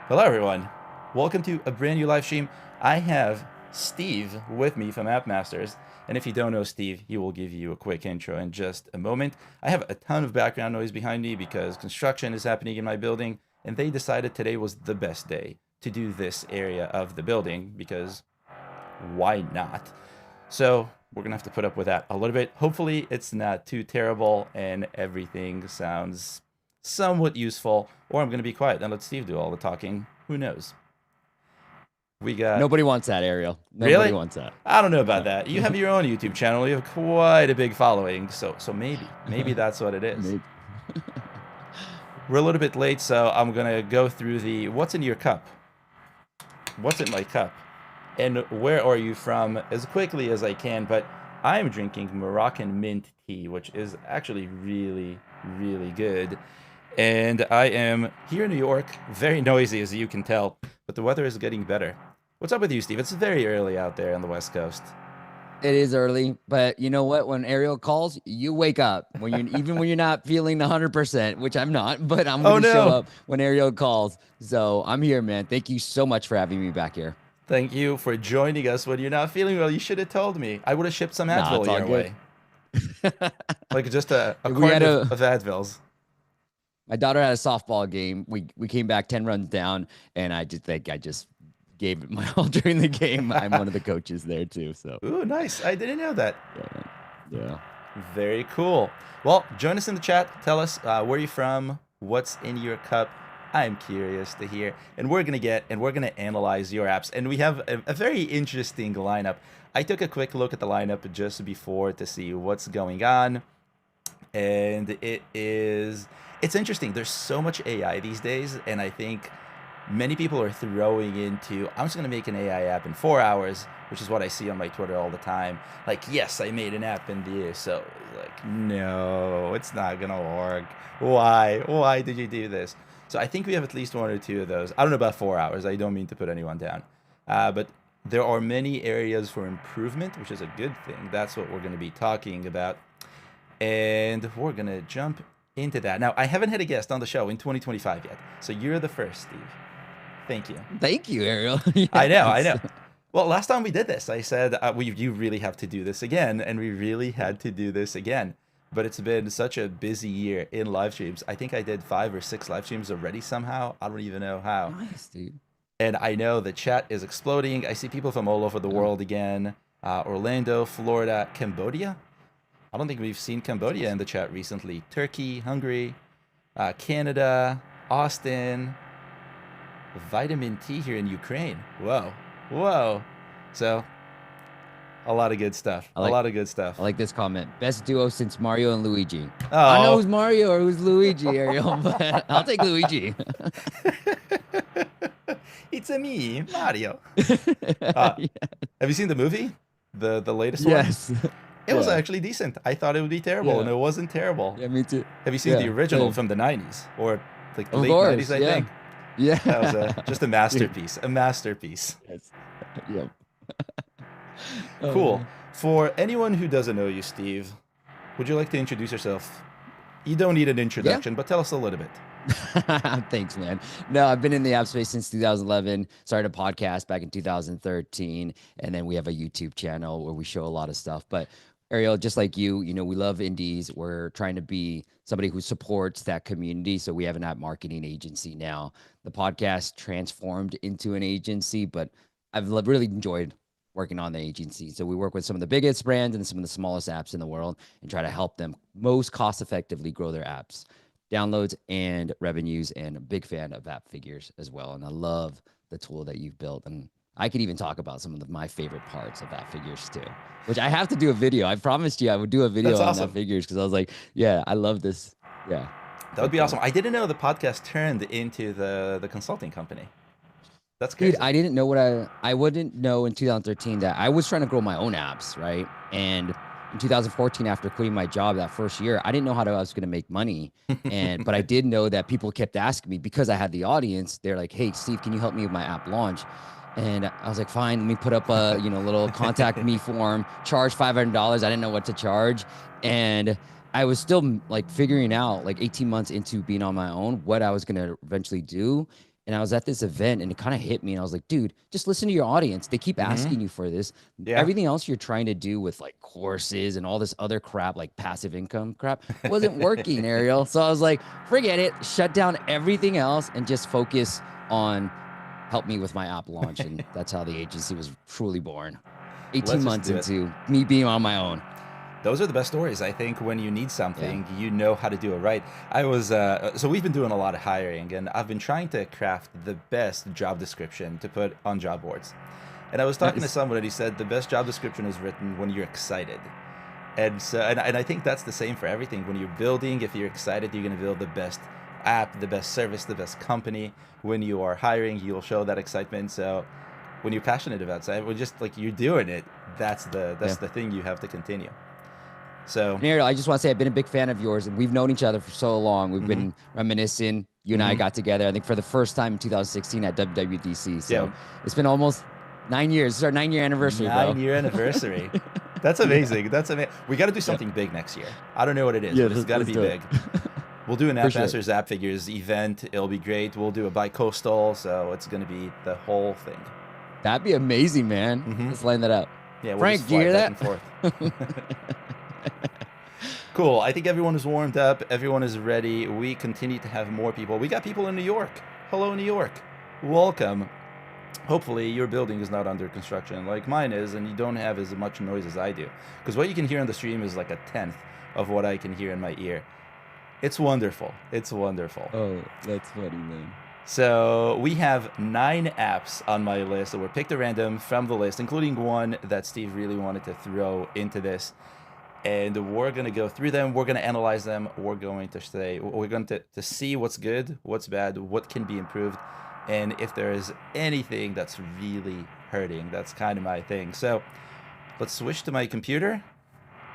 Hello, everyone. Welcome to a brand new live stream. I have Steve with me from Appmasters. And if you don't know Steve, he will give you a quick intro in just a moment. I have a ton of background noise behind me because construction is happening in my building, and they decided today was the best day to do this area of the building because why not? So we're going to have to put up with that a little bit. Hopefully, it's not too terrible and everything sounds somewhat useful, or I'm going to be quiet and let Steve do all the talking. Who knows? We got Nobody wants that, Ariel. Nobody really. wants that. I don't know about that. You have your own YouTube channel. You have quite a big following, so maybe that's what it is. We're a little bit late, so I'm gonna go through the what's in your cup, what's in my cup, and where are you from as quickly as I can. But I'm drinking Moroccan mint tea, which is actually really, really good. And I am here in New York, very noisy as you can tell, but the weather is getting better. What's up with you, Steve? It's very early out there on the West Coast. It is early, but you know what? When Ariel calls, you wake up. When you're even when you're not feeling 100%, which I'm not, but I'm Oh gonna show no! up when Ariel calls. So I'm here, man. Thank you so much for having me back here. Thank you for joining us when you're not feeling well. You should have told me. I would have shipped some Nah, it's Advil all your good. way. Like just a We had carton a of Advils. My daughter had a softball game. We came back 10 runs down, and I just think I just gave it my all during the game. I'm one of the coaches there too. So Ooh, nice. I didn't know that. yeah. Yeah. Very cool. Well, join us in the chat. Tell us where you're from, what's in your cup. I'm curious to hear. And we're gonna analyze your apps. And we have a very interesting lineup. I took a quick look at the lineup just before to see what's going on. And it's interesting. There's so much AI these days, and I think many people are throwing into, I'm just going to make an AI app in 4 hours, which is what I see on my Twitter all the time. Like, yes, I made an app in the so like, no, it's not going to work. Why did you do this? So I think we have at least one or two of those. I don't know about 4 hours. I don't mean to put anyone down. But there are many areas for improvement, which is a good thing. That's what we're going to be talking about. And we're going to jump into that. Now, I haven't had a guest on the show in 2025 yet. So you're the first, Steve. Thank you. Thank you, Ariel. I know, I Yes. know. Well, last time we did this, I said, you really have to do this again. And we really had to do this again. But it's been such a busy year in live streams. I think I did 5 or 6 live streams already somehow. I don't even know how. Nice, dude. And I know the chat is exploding. I see people from all over the world again. Orlando, Florida, Cambodia. I don't think we've seen Cambodia in the chat recently. Turkey, Hungary, Canada, Austin, vitamin T here in Ukraine. Whoa. So, a lot of good stuff. A lot of good stuff. I like this comment. Best duo since Mario and Luigi. Oh. I don't know who's Mario or who's Luigi, Ariel, but I'll take Luigi. It's a me, Mario. Yeah. Have you seen the movie? The latest one? Yes. It was actually decent. I thought it would be terrible, and it wasn't terrible. Yeah, me too. Have you seen Yeah, the original same. from the 90s? Or like the Of late course, 90s, I yeah. think? Yeah. That was just a masterpiece. A masterpiece. Yes. Yep. Cool. For anyone who doesn't know you, Steve, would you like to introduce yourself? You don't need an introduction, but tell us a little bit. Thanks, man. No, I've been in the app space since 2011. Started a podcast back in 2013, and then we have a YouTube channel where we show a lot of stuff. But Ariel, just like you, we love indies. We're trying to be somebody who supports that community. So we have an app marketing agency now. The podcast transformed into an agency, but I've really enjoyed working on the agency. So we work with some of the biggest brands and some of the smallest apps in the world and try to help them most cost effectively grow their apps, downloads and revenues, and a big fan of Appfigures as well. And I love the tool that you've built. And I could even talk about some of my favorite parts of Appfigures too, which I have to do a video. I promised you I would do a video on Appfigures because I was like, yeah, I love this. Yeah. That would be awesome. I didn't know the podcast turned into the consulting company. That's crazy. Dude, I didn't know I wouldn't know in 2013 that I was trying to grow my own apps, right? And in 2014, after quitting my job that first year, I didn't know how I was going to make money. But I did know that people kept asking me because I had the audience. They're like, hey, Steve, can you help me with my app launch? And I was like, fine, let me put up a, little contact me form, charge $500. I didn't know what to charge. And I was still like figuring out like 18 months into being on my own, what I was going to eventually do. And I was at this event and it kind of hit me. And I was like, dude, just listen to your audience. They keep Mm-hmm. asking you for this. Yeah. Everything else you're trying to do with like courses and all this other crap, like passive income crap, wasn't working, Ariel. So I was like, forget it, shut down everything else and just focus on help me with my app launch. And that's how the agency was truly born. 18 Let's just months do it. into me being on my own. Those are the best stories. I think when you need Yeah. something, you know how to do it right. I was so we've been doing a lot of hiring, and I've been trying to craft the best job description to put on job boards. And I was talking to Nice. someone, and he said the best job description is written when you're excited. And so, and I think that's the same for everything. When you're building, if you're excited, you're going to build the best app, the best service, the best company. When you are hiring, you'll show that excitement. So when you're passionate about something, when just like you're doing it, that's Yeah. the thing you have to continue. So, And Ariel, I just want to say I've been a big fan of yours, and we've known each other for so long. We've hmm been reminiscing. You and I hmm got together, I think, for the first time in 2016 at WWDC. yeah, So it's been almost 9 years. This is our 9-year anniversary, bro. 9 year anniversary. That's Yeah. amazing. That's amazing. We got to do something big next year. I don't know what it is, Yeah, but it's got to let's be do it. big. We'll do an For App sure. Masters Appfigures event. It'll be great. We'll do a bi-coastal, so it's going to be the whole thing. That'd be amazing, man. hmm Let's line that up. Yeah, we'll Frank, just do you fly hear back that? and forth. Cool. I think everyone is warmed up. Everyone is ready. We continue to have more people. We got people in New York. Hello, New York. Welcome. Hopefully, your building is not under construction like mine is, and you don't have as much noise as I do. Because what you can hear on the stream is like a tenth of what I can hear in my ear. It's wonderful. It's wonderful. Oh, that's funny, man. So we have 9 apps on my list that were picked at random from the list, including one that Steve really wanted to throw into this. And we're going to go through them. We're going to analyze them. We're going to see what's good, what's bad, what can be improved, and if there is anything that's really hurting. That's kind of my thing. So let's switch to my computer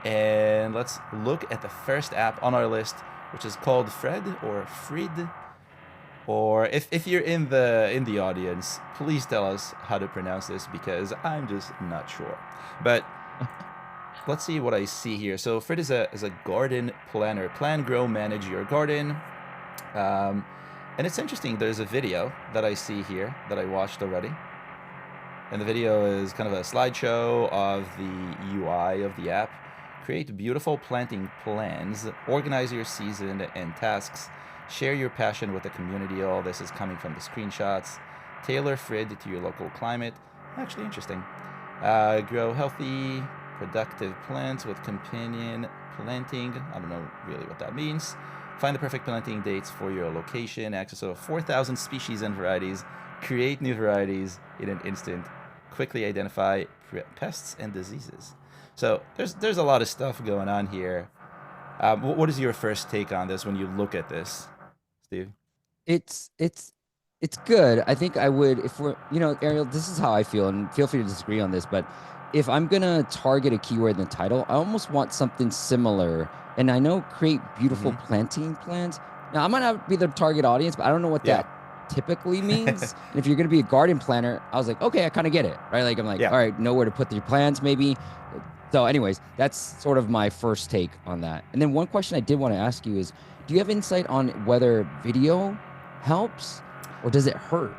and let's look at the first app on our list, which is called Fred or Fried. Or if you're in the audience, please tell us how to pronounce this because I'm just not sure. But let's see what I see here. So Fred is a garden planner. Plan, grow, manage your garden. And it's interesting. There's a video that I see here that I watched already. And the video is kind of a slideshow of the UI of the app. Create beautiful planting plans. Organize your season and tasks. Share your passion with the community. All this is coming from the screenshots. Tailor Fred to your local climate. Actually interesting. Grow healthy, productive plants with companion planting. I don't know really what that means. Find the perfect planting dates for your location. Access over 4,000 species and varieties. Create new varieties in an instant. Quickly identify pests and diseases. So there's a lot of stuff going on here. What is your first take on this when you look at this, Steve? It's good. I think I would if we're Ariel, this is how I feel, and feel free to disagree on this, but if I'm gonna target a keyword in the title, I almost want something similar. And I know create beautiful planting plans. Now I might not be the target audience, but I don't know what Yeah. that typically means. And if you're gonna be a garden planner, I was like, okay, I kind of get it, right? Like I'm like, Yeah. all right, know where to put your plants, maybe. So, anyways, that's sort of my first take on that. And then one question I did want to ask you is, do you have insight on whether video helps or does it hurt?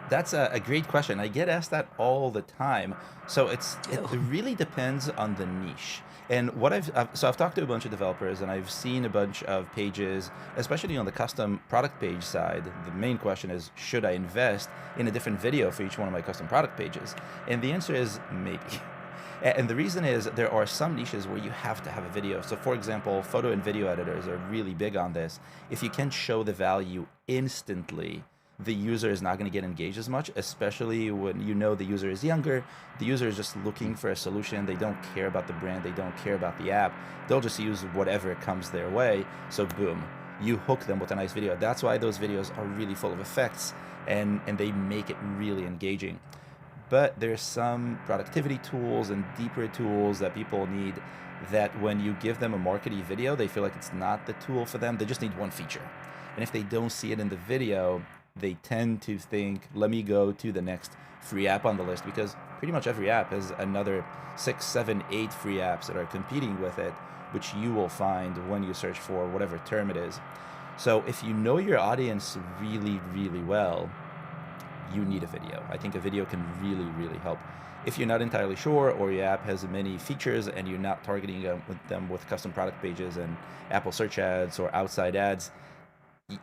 That's a great question. I get asked that all the time. So it really depends on the niche. And what I've talked to a bunch of developers and I've seen a bunch of pages, especially on the custom product page side. The main question is, should I invest in a different video for each one of my custom product pages? And the answer is maybe. And the reason is there are some niches where you have to have a video. So for example, photo and video editors are really big on this. If you can show the value instantly, the user is not going to get engaged as much, especially when you know the user is younger. The user is just looking for a solution. They don't care about the brand. They don't care about the app. They'll just use whatever comes their way. So boom, you hook them with a nice video. That's why those videos are really full of effects and they make it really engaging. But there's some productivity tools and deeper tools that people need that when you give them a marketing video, they feel like it's not the tool for them. They just need one feature. And if they don't see it in the video, they tend to think, let me go to the next free app on the list, because pretty much every app has another 6, 7, 8 free apps that are competing with it, which you will find when you search for whatever term it is. So if you know your audience really, really well, you need a video. I think a video can really, really help. If you're not entirely sure, or your app has many features and you're not targeting them with custom product pages and Apple search ads or outside ads,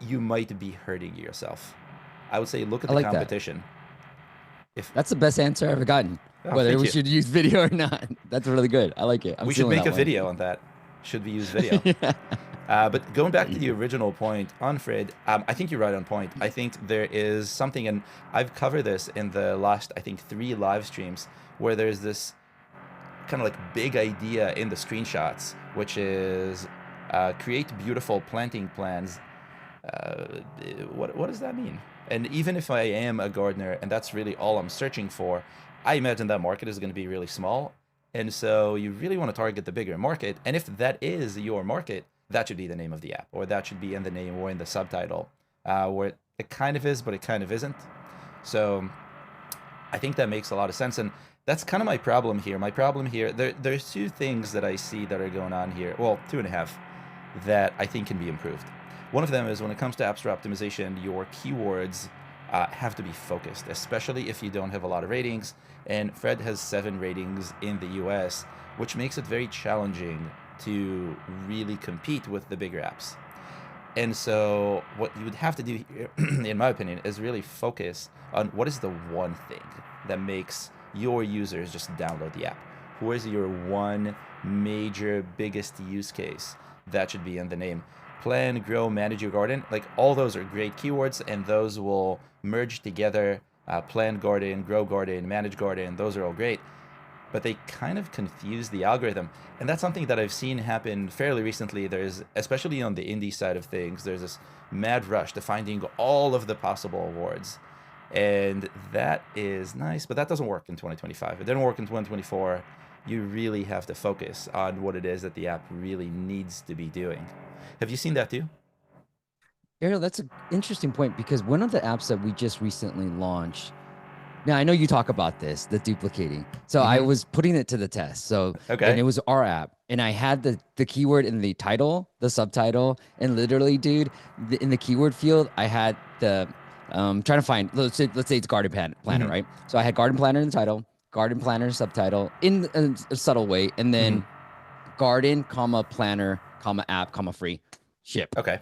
you might be hurting yourself. I would say look at I the like that. competition. If That's the best answer I've ever gotten. Oh, Whether thank we you. should use video or not. That's really good. I like it. I'm We should stealing make that a one. video on that. Should we use video? Yeah. But going back to Thank the you. original point on Fred, I think you're right on point. I think there is something, and I've covered this in the last, I think, 3 live streams, where there's this kind of like big idea in the screenshots, which is create beautiful planting plans. Uh, what does that mean? And even if I am a gardener and that's really all I'm searching for, I imagine that market is going to be really small. And so you really want to target the bigger market. And if that is your market, that should be the name of the app, or that should be in the name or in the subtitle, where it kind of is, but it kind of isn't. So I think that makes a lot of sense. And that's kind of my problem here. My problem here, there's 2 things that I see that are going on here. Well, 2.5 that I think can be improved. One of them is when it comes to App Store optimization, your keywords have to be focused, especially if you don't have a lot of ratings. And Fred has 7 ratings in the US, which makes it very challenging to really compete with the bigger apps. And so what you would have to do here, in my opinion, is really focus on what is the one thing that makes your users just download the app. Who is your one major, biggest use case? That should be in the name. Plan, grow, manage your garden. Like, all those are great keywords, and those will merge together. Plan garden, grow garden, manage garden. Those are all great, but they kind of confuse the algorithm. And that's something that I've seen happen fairly recently. There's, especially on the indie side of things, there's this mad rush to finding all of the possible awards. And that is nice, but that doesn't work in 2025. It didn't work in 2024. You really have to focus on what it is that the app really needs to be doing. Have you seen that too? Ariel, that's an interesting point because one of the apps that we just recently launched. Now, I know you talk about this, the duplicating. So I Mm-hmm. was putting it to the test. So, and Okay. it was our app. And I had the keyword in the title, the subtitle. And literally, dude, in the keyword field, I had the, trying to find, let's say it's planner, Mm-hmm. right? So I had garden planner in the title, garden planner subtitle in a subtle way. And Mm-hmm. then garden, comma, planner, comma, app, comma, free, ship. Okay.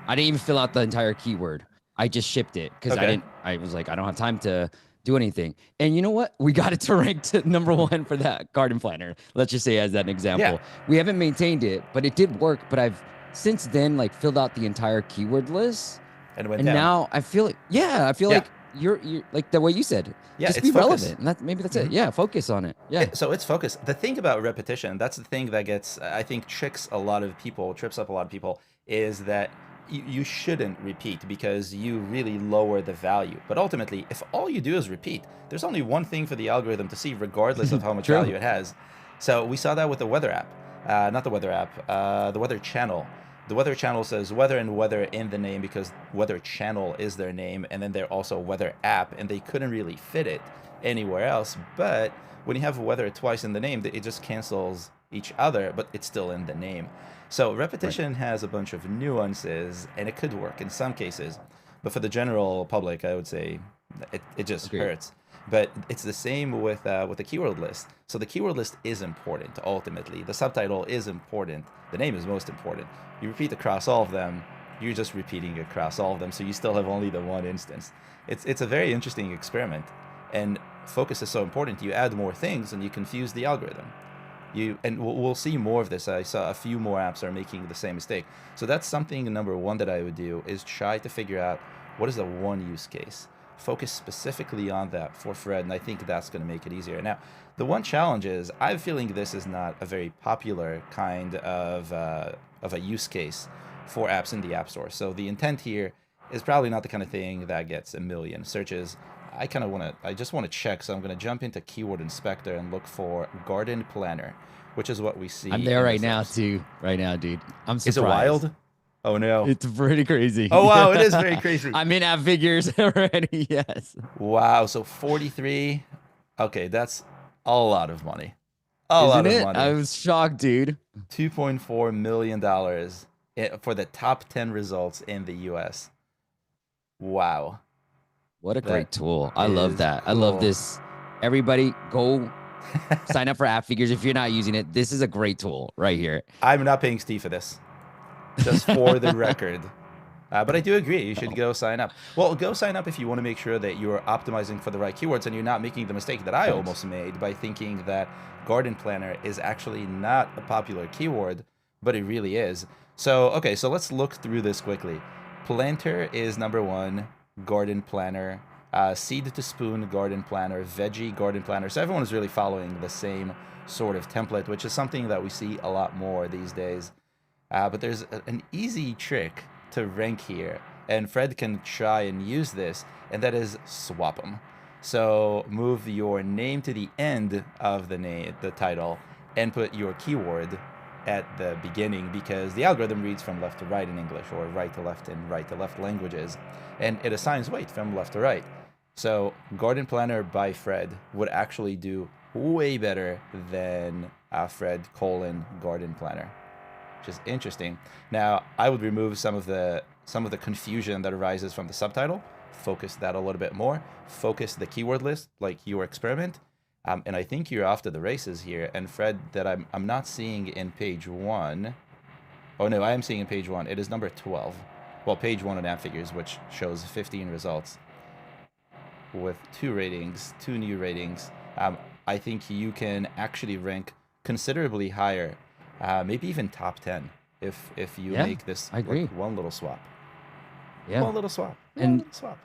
I didn't even fill out the entire keyword. I just shipped it because Okay. I was like, I don't have time to do anything. And you know what? We got it to rank to #1 for that garden planner. Let's just say as an Yeah. example. We haven't maintained it, but it did work. But I've since then like filled out the entire keyword list. And it went And down. now I feel like, yeah, I feel Yeah. like you're like the way you said, Yeah. just It's be focus. relevant. And maybe that's Mm-hmm. it. Yeah, focus on it. Yeah. So it's focus. The thing about repetition, that's the thing that gets, I think, tricks a lot of people, trips up a lot of people, is that you shouldn't repeat because you really lower the value. But ultimately, if all you do is repeat, there's only one thing for the algorithm to see, regardless of how much True. value it has. So we saw that with the weather app. Not the weather app, the weather channel. The weather channel says weather and weather in the name because weather channel is their name, and then they're also weather app, and they couldn't really fit it anywhere else. But when you have weather twice in the name, it just cancels each other, but it's still in the name. So Right. repetition has a bunch of nuances, and it could work in some cases, but for the general public, I would say it just Agreed. hurts. But it's the same with the keyword list. So the keyword list is important ultimately. The subtitle is important. The name is most important. You repeat across all of them. You're just repeating across all of them, so you still have only the one instance. It's a very interesting experiment, and focus is so important. You add more things, and you confuse the algorithm. And we'll see more of this. I saw a few more apps are making the same mistake. So that's something #1 that I would do is try to figure out what is the one use case. Focus specifically on that for Fred, and I think that's going to make it easier. Now, the one challenge is I'm feeling this is not a very popular kind of a use case for apps in the App Store. So the intent here is probably not the kind of thing that gets a million searches. I just want to check. So I'm going to jump into Keyword Inspector and look for Garden Planner, which is what we I'm see there in the right now search. too. Right now, dude. I'm Is it surprised. wild? Oh no. It's pretty crazy. Oh wow, it is Yeah. very crazy. I'm in Appfigures already. Yes. Wow, so 43. Okay, that's a lot of money. A lot Isn't of it? I money. was shocked, dude. $2.4 million for the top 10 results in the US. Wow. What a That great tool. I love is that. I love cool. this. Everybody go sign up for Appfigures if you're not using it. This is a great tool right here. I'm not paying Steve for this, just for the record. But I do agree. You should No, go sign up. Well, go sign up if you want to make sure that you're optimizing for the right keywords and you're not making the mistake that of I course. almost made by thinking that garden planner is actually not a popular keyword, but it really is. So, okay, so let's look through this quickly. Planter is number one, garden planner. Seed to spoon garden planner, veggie garden planner. So everyone is really following the same sort of template, which is something that we see a lot more these days. But there's an easy trick to rank here, and Fred can try and use this, and that is swap them. So move your name to the end of the title, and put your keyword at the beginning, because the algorithm reads from left to right in English, or right to left in right to left languages, and it assigns weight from left to right. So Garden Planner by Fred would actually do way better than Fred colon Garden Planner, which is interesting. Now, I would remove some of the confusion that arises from the subtitle, focus that a little bit more, focus the keyword list like your experiment, and I think you're off to the races here. And Fred, that I'm not seeing in page one. Oh no, I am seeing in page one. It is number 12. Well, page one on Appfigures, which shows 15 results with 2 ratings, 2 new ratings. I think you can actually rank considerably higher, maybe even top 10 if you Yeah, make this I like agree. one little swap. Yeah. One little swap. One And little swap.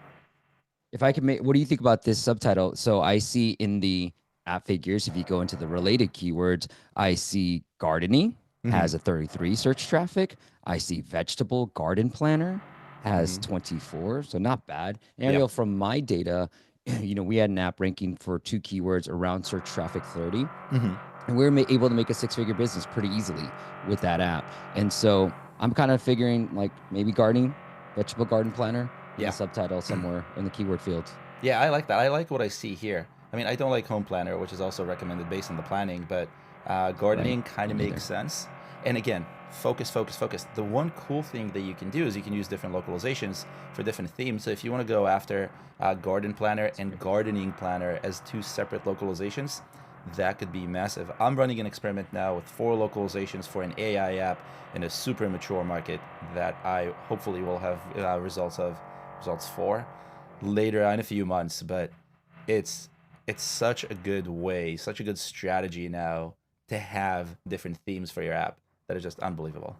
if I could make, what do you think about this subtitle? So I see in the app figures, if you go into the related keywords, I see gardening Mm-hmm. has a 33 search traffic. I see vegetable garden planner has Mm-hmm. 24, so not bad. Yep. Ariel, from my data, we had an app ranking for 2 keywords around search traffic 30, Mm-hmm. and we were able to make a 6-figure business pretty easily with that app. And so I'm kind of figuring like maybe gardening, vegetable garden planner in the Yeah. subtitle somewhere in the keyword fields. Yeah, I like that. I like what I see here. I mean, I don't like Home Planner, which is also recommended based on the planning, but Right. gardening kind Me of makes neither. sense. And again, focus, focus, focus. The one cool thing that you can do is you can use different localizations for different themes. So if you want to go after Garden Planner That's and great. Gardening Planner as 2 separate localizations, that could be massive. I'm running an experiment now with 4 localizations for an AI app in a super mature market that I hopefully will have results for later in a few months. But it's it's such a good way, such a good strategy now to have different themes for your app that is just unbelievable.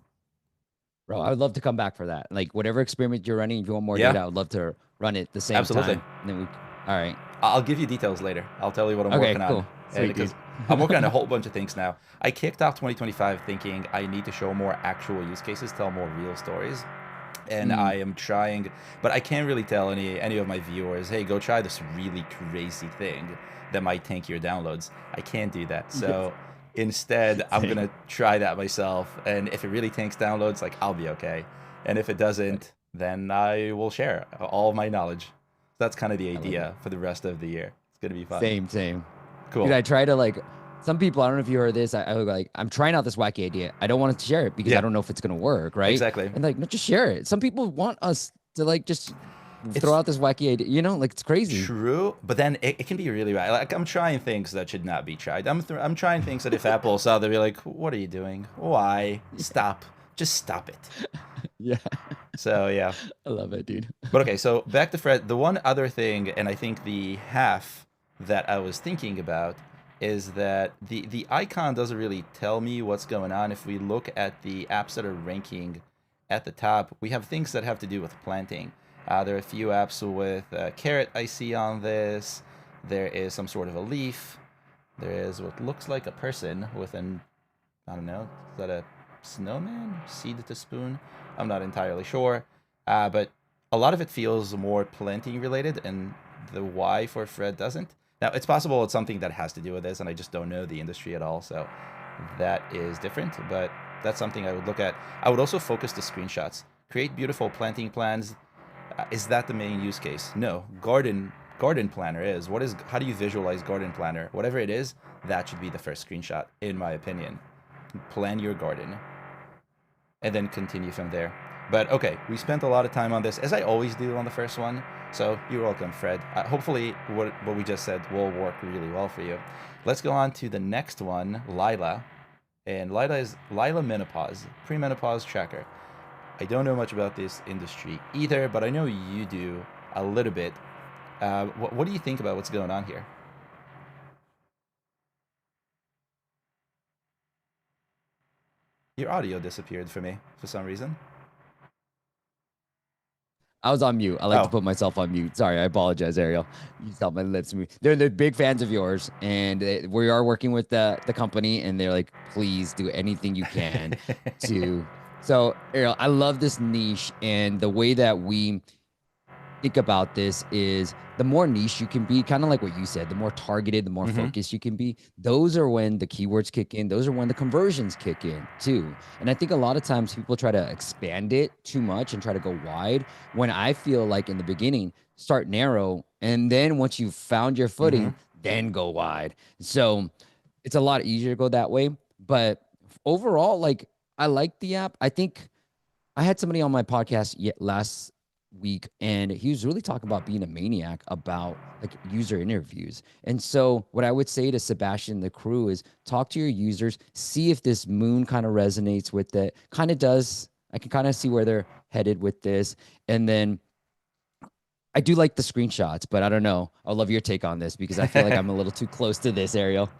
Bro, I would love to come back for that. Like whatever experiment you're running, if you want more Yeah, data, I would love to run it at the same absolutely. time. And then all right. I'll give you details later. I'll tell you what I'm Okay, working on. cool. And Sweet, because dude. I'm working on a whole bunch of things now. I kicked off 2025 thinking I need to show more actual use cases, tell more real stories. And Mm, I am trying, but I can't really tell any of my viewers, hey, go try this really crazy thing that might tank your downloads. I can't do that. yes. So instead, I'm Same. gonna try that myself. And if it really tanks downloads, like I'll be okay. And if it doesn't, then I will share all of my knowledge. That's kind of the I love it. idea for the rest of the year. It's gonna be fun. Same, same. Dude, Cool. I try to like some people, I don't know if you heard this. I like I'm trying out this wacky idea. I don't want to share it because I Yeah, don't know if it's gonna work, right? exactly. And like, no, just share it. Some people want us to like just throw It's out this wacky idea, like it's crazy. true, but then it can be really bad. Like I'm trying things that should not be tried. I'm trying things that if Apple saw, they'd be like, "What are you doing? Why? Yeah. Stop! Just stop it." Yeah. So yeah, I love it, dude. but okay. So back to Fred. The one other thing, and I think the half that I was thinking about is that the icon doesn't really tell me what's going on. If we look at the apps that are ranking at the top, we have things that have to do with planting. There are a few apps with a carrot I see on this. There is some sort of a leaf. There is what looks like a person with an, I don't know, is that a snowman? Seed to spoon? I'm not entirely sure. But a lot of it feels more planting related, and the why for Fred doesn't. Now, it's possible it's something that has to do with this, and I just don't know the industry at all, so that is different, but that's something I would look at. I would also focus the screenshots. Create beautiful planting plans. Is that the main use case? No. Garden planner is. What is? How do you visualize garden planner? Whatever it is, that should be the first screenshot, in my opinion. Plan your garden, and then continue from there. But okay, we spent a lot of time on this, as I always do on the first one. So you're welcome, Fred. Hopefully, what we just said will work really well for you. Let's go on to the next one, Lila. And Lila is Lila Menopause, premenopause tracker. I don't know much about this industry either, but I know you do a little bit. What do you think about what's going on here? Your audio disappeared for me for some reason. I was on mute. I like to Oh. put myself on mute. Sorry, I apologize, Ariel. You just help my lips move. They're big fans of yours, and we are working with the company, and they're like, please do anything you can to. So, Ariel, I love this niche, and the way that we think about this is the more niche you can be, kind of like what you said, the more targeted, the more Mm-hmm. focused you can be. Those are when the keywords kick in. Those are when the conversions kick in too. And I think a lot of times people try to expand it too much and try to go wide, when I feel like in the beginning, start narrow. And then once you've found your Mm-hmm. footing, then go wide. So it's a lot easier to go that way. But overall, like, I like the app. I think I had somebody on my podcast last week, and he was really talking about being a maniac about like user interviews. And so, what I would say to Sebastian and the crew is talk to your users, see if this moon kind of resonates with it. Kind of does. I can kind of see where they're headed with this. And then I do like the screenshots, but I don't know. I'll love your take on this because I feel like I'm a little too close to this, Ariel.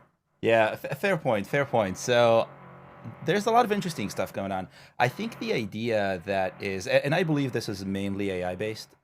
Yeah, fair point. Fair point. So there's a lot of interesting stuff going on. I think the idea that is, and I believe this is mainly AI based,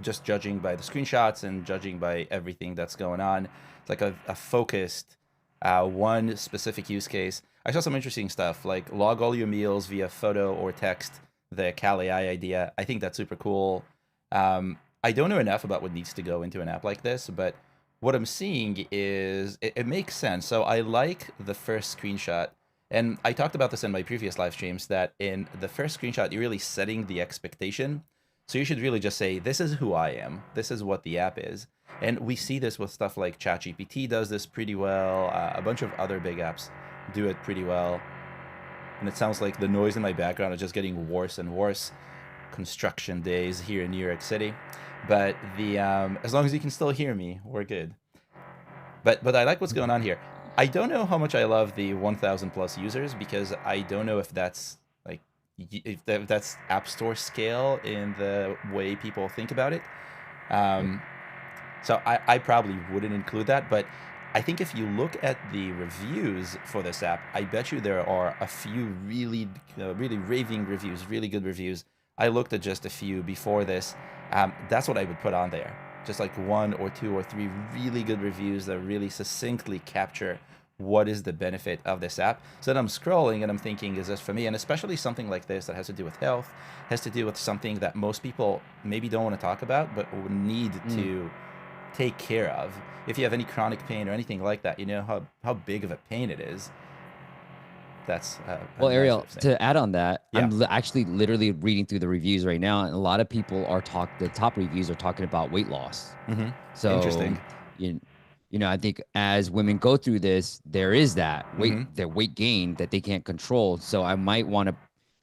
just judging by the screenshots and judging by everything that's going on. It's like a focused one specific use case. I saw some interesting stuff like log all your meals via photo or text, the Cal AI idea. I think that's super cool. I don't know enough about what needs to go into an app like this, but what I'm seeing is it makes sense. So I like the first screenshot. And I talked about this in my previous live streams that in the first screenshot, you're really setting the expectation. So you should really just say, this is who I am. This is what the app is. And we see this with stuff like ChatGPT does this pretty well. A bunch of other big apps do it pretty well. And it sounds like the noise in my background is just getting worse and worse. Construction days here in New York City. But the as long as you can still hear me, we're good. But I like what's going on here. I don't know how much I love the 1,000 plus users because I don't know if that's like if that's App Store scale in the way people think about it. Um, so I probably wouldn't include that, but I think if you look at the reviews for this app, I bet you there are a few really raving reviews, really good reviews. I looked at just a few before this. That's what I would put on there. Just like one or two or three really good reviews that really succinctly capture what is the benefit of this app. So then I'm scrolling and I'm thinking, is this for me? And especially something like this that has to do with health, has to do with something that most people maybe don't want to talk about, but need to take care of. If you have any chronic pain or anything like that, you know how big of a pain it is. That's a Well, Ariel, massive thing. to add on that, Yeah. actually literally reading through the reviews right now, and a lot of people are the top reviews are talking about weight loss. Mm-hmm. So, Interesting. you, I think as women go through this, there is that Mm-hmm. weight gain that they can't control. So I might want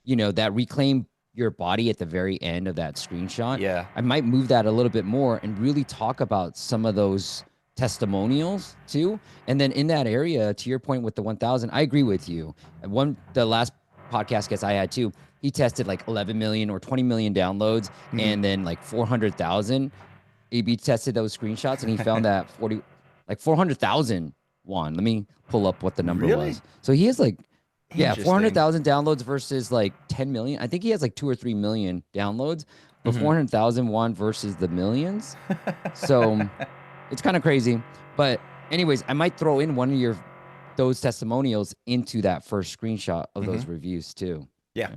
to, that reclaim your body at the very end of that screenshot. Yeah. I might move that a little bit more and really talk about some of those testimonials too. And then in that area, to your point with the 1,000, I agree with you. The last podcast guest I had too, he tested like 11 million or 20 million downloads, Mm-hmm. and then like 400,000 A/B tested those screenshots, and he found that 400,000 won. Let me pull up what the number Really? was. So he has like, yeah, Interesting. 400,000 downloads versus like 10 million. I think he has like 2 or 3 million downloads, but Mm-hmm. 400,000 won versus the millions. So it's kind of crazy. But anyways, I might throw in one of those testimonials into that first screenshot of those reviews too. Yeah. Yeah.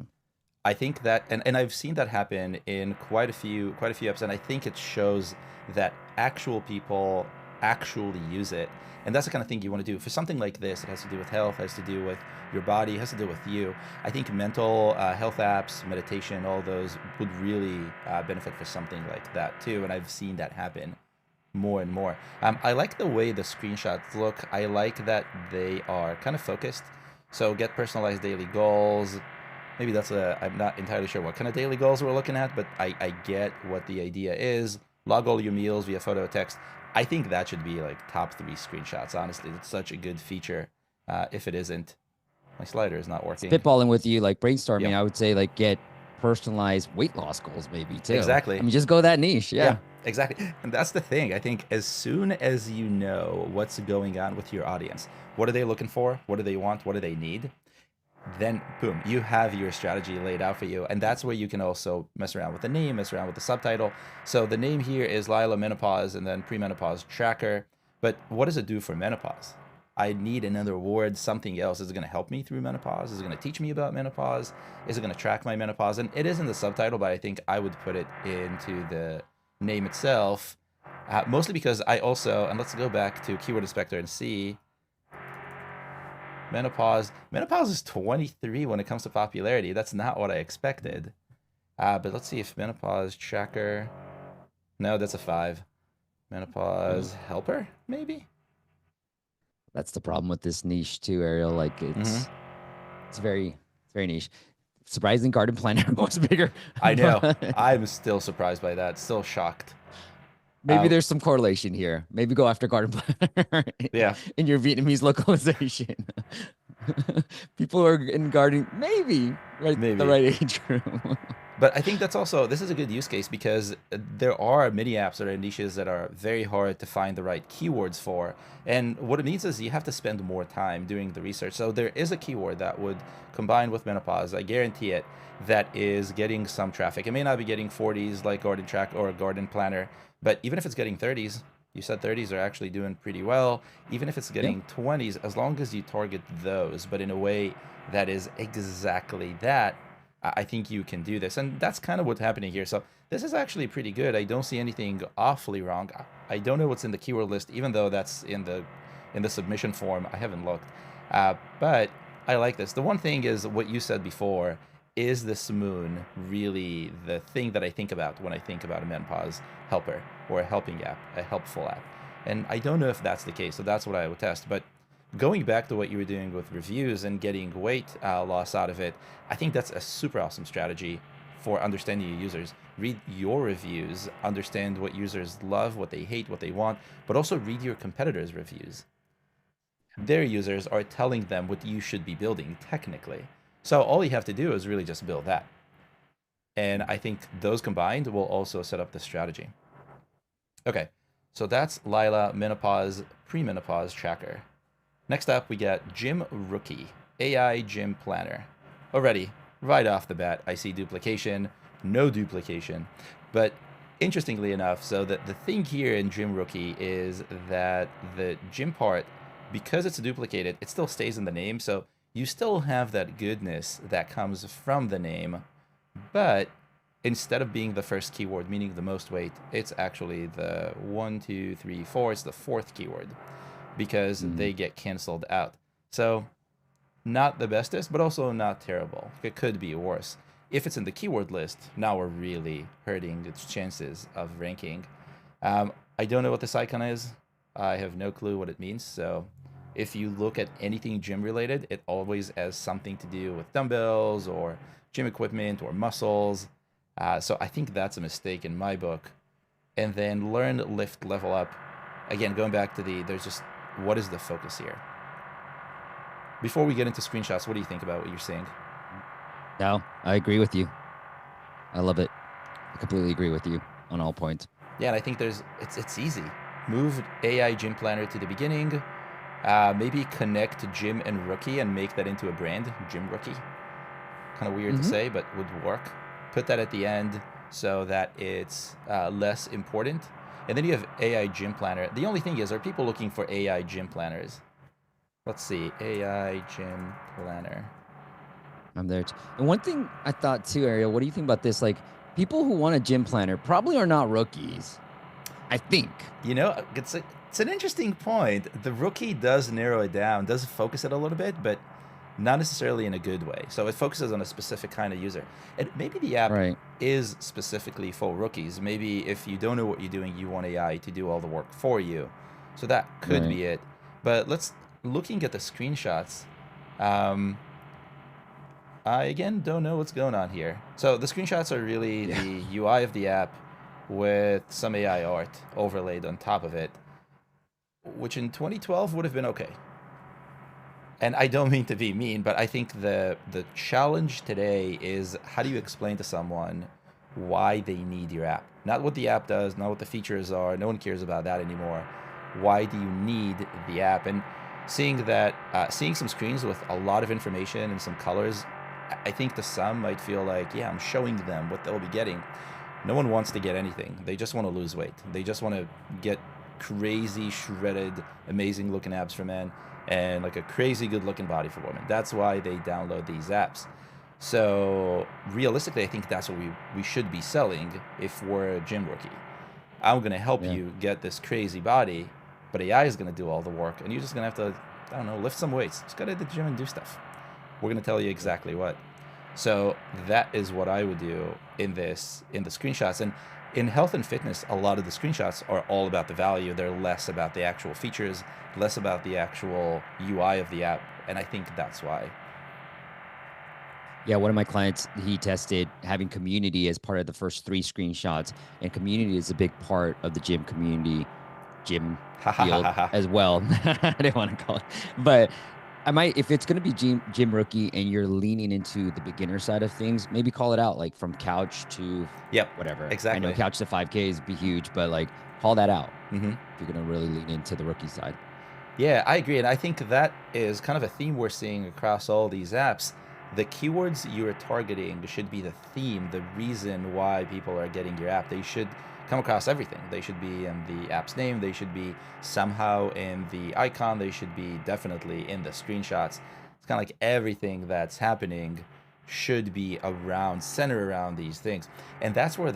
I think that, and I've seen that happen in quite a few apps, and I think it shows that actual people actually use it, and that's the kind of thing you want to do for something like this. It has to do with health, has to do with your body, has to do with you. I think mental health apps, meditation, all those would really benefit for something like that too, and I've seen that happen more and more. I like the way the screenshots look. I like that they are kind of focused. So get personalized daily goals, maybe that's a, I'm not entirely sure what kind of daily goals we're looking at, but I get what the idea is. Log all your meals via photo or text. I think that should be like top 3 screenshots, honestly. It's such a good feature. If it isn't, my slider is not working. Spitballing with you, like brainstorming, Yep, I would say like get personalized weight loss goals maybe too. I exactly. mean, just go that niche. Yeah, Yeah. exactly. And that's the thing. I think as soon as you know what's going on with your audience, what are they looking for? What do they want? What do they need? Then boom, you have your strategy laid out for you. And that's where you can also mess around with the name, mess around with the subtitle. So the name here is Lila Menopause and then premenopause tracker. But what does it do for menopause? I need another word, something else. Is it going to help me through menopause? Is it going to teach me about menopause? Is it going to track my menopause? And it is in the subtitle, but I think I would put it into the name itself, mostly because I also, and let's go back to Keyword Inspector and see, Menopause is 23 when it comes to popularity. That's not what I expected. But let's see if menopause tracker. No, that's a 5. Menopause helper, maybe? That's the problem with this niche too, Ariel. Like Mm-hmm. it's very niche. Surprising garden planner was bigger. I know. But I'm still surprised by that. Still shocked. maybe there's some correlation here. Maybe go after garden planner Yeah, in your Vietnamese localization. People who are in gardening, maybe right the maybe. right age group. But I think that's also, this is a good use case because there are many apps that are in niches that are very hard to find the right keywords for. And what it means is you have to spend more time doing the research. So there is a keyword that would combine with menopause, I guarantee it, that is getting some traffic. It may not be getting 40s like garden track or garden planner, but even if it's getting 30s, you said 30s are actually doing pretty well. Even if it's Yeah. getting 20s, as long as you target those, but in a way that is exactly that, I think you can do this. And that's kind of what's happening here. So this is actually pretty good. I don't see anything awfully wrong. I don't know what's in the keyword list, even though that's in the submission form. I haven't looked. But I like this. The one thing is what you said before. Is this moon really the thing that I think about when I think about a menopause helper or a helping app, a helpful app? And I don't know if that's the case. So that's what I would test. But going back to what you were doing with reviews and getting weight loss out of it, I think that's a super awesome strategy for understanding your users. Read your reviews, understand what users love, what they hate, what they want, but also read your competitors' reviews. Their users are telling them what you should be building technically. So all you have to do is really just build that. And I think those combined will also set up the strategy. Okay, so that's Lila Menopause Premenopause Tracker. Next up, we got Gym Rookie, AI Gym Planner. Already, right off the bat, I see duplication, no duplication. But interestingly enough, so the thing here in Gym Rookie is that the gym part, because it's duplicated, it still stays in the name. So you still have that goodness that comes from the name, but instead of being the first keyword, meaning the most weight, it's actually the 1, 2, 3, 4. It's the 4th keyword because they get canceled out. So not the bestest, but also not terrible. It could be worse. If it's in the keyword list, now we're really hurting its chances of ranking. I don't know what this icon is. I have no clue what it means. So if you look at anything gym related, it always has something to do with dumbbells or gym equipment or muscles. So I think that's a mistake in my book. And then learn, lift, level up. Again, going back to there's just, what is the focus here? Before we get into screenshots, what do you think about what you're seeing? No, I agree with you. I love it. I completely agree with you on all points. Yeah, and I think it's easy. Move AI Gym Planner to the beginning. Maybe connect Gym and Rookie and make that into a brand, Gym Rookie. Kind of weird to say, but would work. Put that at the end so that it's less important. And then you have AI Gym Planner. The only thing is, are people looking for AI Gym Planners? Let's see, AI Gym Planner. I'm there. And one thing I thought too, Ariel, what do you think about this? Like, people who want a gym planner probably are not rookies. I think. You know, it's an interesting point. The Rookie does narrow it down, does focus it a little bit, but not necessarily in a good way. So it focuses on a specific kind of user. And maybe the app Right. is specifically for rookies. Maybe if you don't know what you're doing, you want AI to do all the work for you. So that could Right. be it. But looking at the screenshots, I again don't know what's going on here. So the screenshots are really Yeah. the UI of the app with some AI art overlaid on top of it, which in 2012 would have been okay. And I don't mean to be mean, but I think the challenge today is how do you explain to someone why they need your app? Not what the app does, not what the features are. No one cares about that anymore. Why do you need the app? And seeing some screens with a lot of information and some colors, I think to some might feel like, yeah, I'm showing them what they'll be getting. No one wants to get anything. They just want to lose weight. They just want to get crazy, shredded, amazing looking abs for men and like a crazy good looking body for women. That's why they download these apps. So realistically, I think that's what we should be selling if we're a gym rookie. I'm gonna help Yeah. you get this crazy body, but AI is gonna do all the work, and you're just gonna have to, I don't know, lift some weights. Just go to the gym and do stuff. We're gonna tell you exactly what. So that is what I would do in the screenshots. And in health and fitness, a lot of the screenshots are all about the value. They're less about the actual features, less about the actual UI of the app. And I think that's why. Yeah, one of my clients, he tested having community as part of the first three screenshots, and community is a big part of the gym community, gym Ha ha ha field ha ha. as well. I didn't want to call it, but I might, if it's going to be gym rookie and you're leaning into the beginner side of things, maybe call it out like from couch to Yep, whatever. I know exactly. couch to 5K is be huge, but like call that out Hmm. if you're going to really lean into the rookie side. Yeah, I agree. And I think that is kind of a theme we're seeing across all these apps. The keywords you're targeting should be the theme, the reason why people are getting your app. They should come across everything. They should be in the app's name. They should be somehow in the icon. They should be definitely in the screenshots. It's kind of like everything that's happening should be around, center around these things. And that's what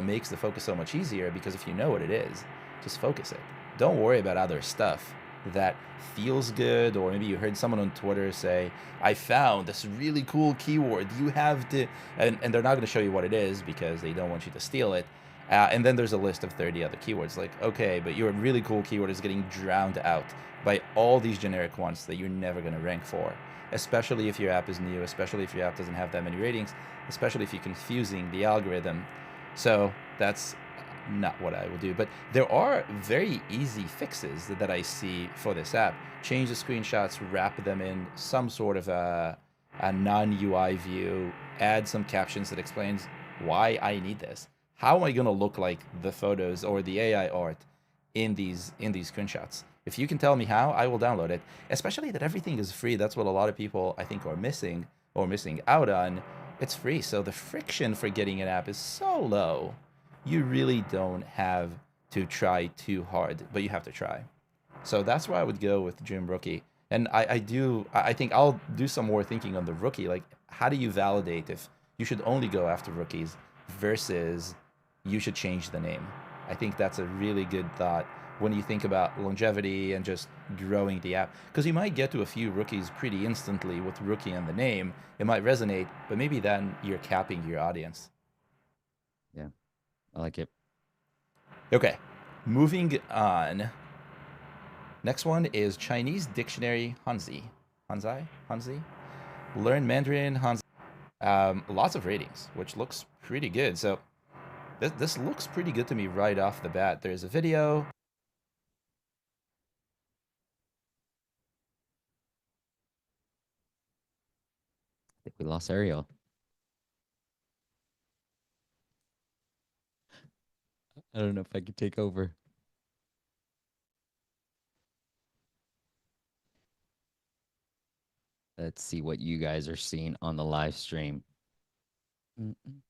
makes the focus so much easier because if you know what it is, just focus it. Don't worry about other stuff that feels good, or maybe you heard someone on Twitter say, I found this really cool keyword. You have to, and they're not going to show you what it is because they don't want you to steal it. And then there's a list of 30 other keywords. Like, okay, but your really cool keyword is getting drowned out by all these generic ones that you're never going to rank for, especially if your app is new, especially if your app doesn't have that many ratings, especially if you're confusing the algorithm. So that's not what I will do. But there are very easy fixes that I see for this app. Change the screenshots, wrap them in some sort of a non-UI view, add some captions that explains why I need this. How am I going to look like the photos or the AI art in these screenshots? If you can tell me how, I will download it. Especially that everything is free. That's what a lot of people I think are missing or missing out on. It's free, so the friction for getting an app is so low. You really don't have to try too hard, but you have to try. So that's why I would go with Jim Rookie. And I think I'll do some more thinking on the rookie. Like, how do you validate if you should only go after rookies versus you should change the name? I think that's a really good thought when you think about longevity and just growing the app. Because you might get to a few rookies pretty instantly with rookie in the name. It might resonate, but maybe then you're capping your audience. Yeah, I like it. Okay, moving on. Next one is Chinese Dictionary Hanzii. Hanzai? Hanzii? Learn Mandarin Hanzii. Lots of ratings, which looks pretty good. So this looks pretty good to me right off the bat. There's a video. I think we lost Ariel. I don't know if I could take over. Let's see what you guys are seeing on the live stream. Mm-mm.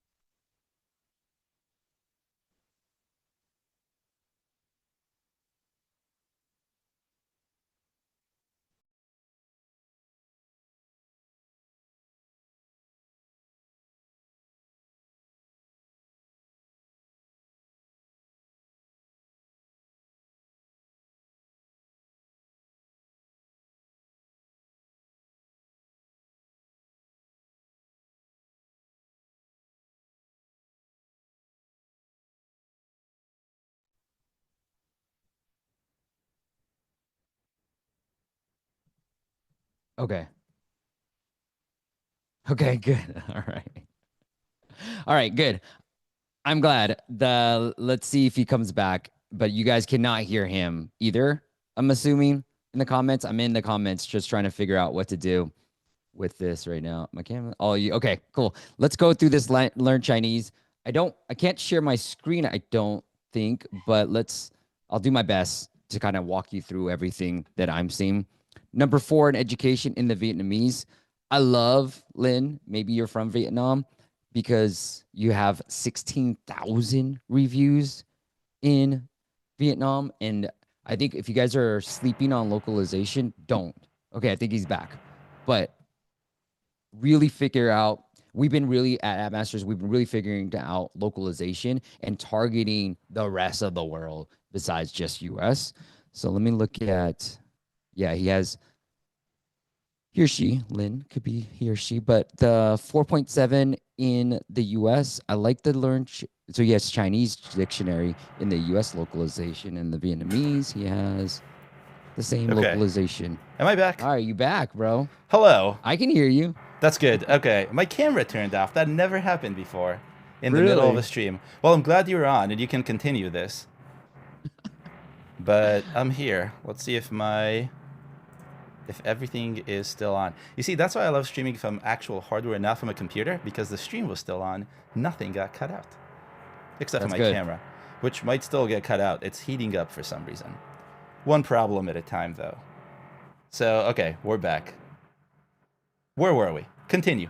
Okay. Okay, good. All right. All right, good. I'm glad. Let's see if he comes back, but you guys cannot hear him either. I'm assuming in the comments. I'm in the comments just trying to figure out what to do with this right now. My camera. Oh, you okay, cool. Let's go through this learn Chinese. I can't share my screen, I don't think, but I'll do my best to kind of walk you through everything that I'm seeing. Number 4 in education in the Vietnamese. I love Lynn. Maybe you're from Vietnam because you have 16,000 reviews in Vietnam. And I think if you guys are sleeping on localization, don't. Okay, I think he's back. But really figure out we've been really at Masters, we've been really figuring out localization and targeting the rest of the world besides just US. So let me look at, yeah, he or she, Lynn could be he or she, but the 4.7 in the US, I like to learn. So he has Chinese dictionary in the US localization, and the Vietnamese, he has the same Okay. localization. Am I back? All right, you back, bro. Hello. I can hear you. That's good. Okay. My camera turned off. That never happened before in the middle of a Really? stream. Well, I'm glad you're on and you can continue this. But I'm here. Let's see if everything is still on. You see, that's why I love streaming from actual hardware, not from a computer, because the stream was still on. Nothing got cut out. Except for That's my good. camera, which might still get cut out. It's heating up for some reason. One problem at a time, though. So, okay, we're back. Where were we? Continue.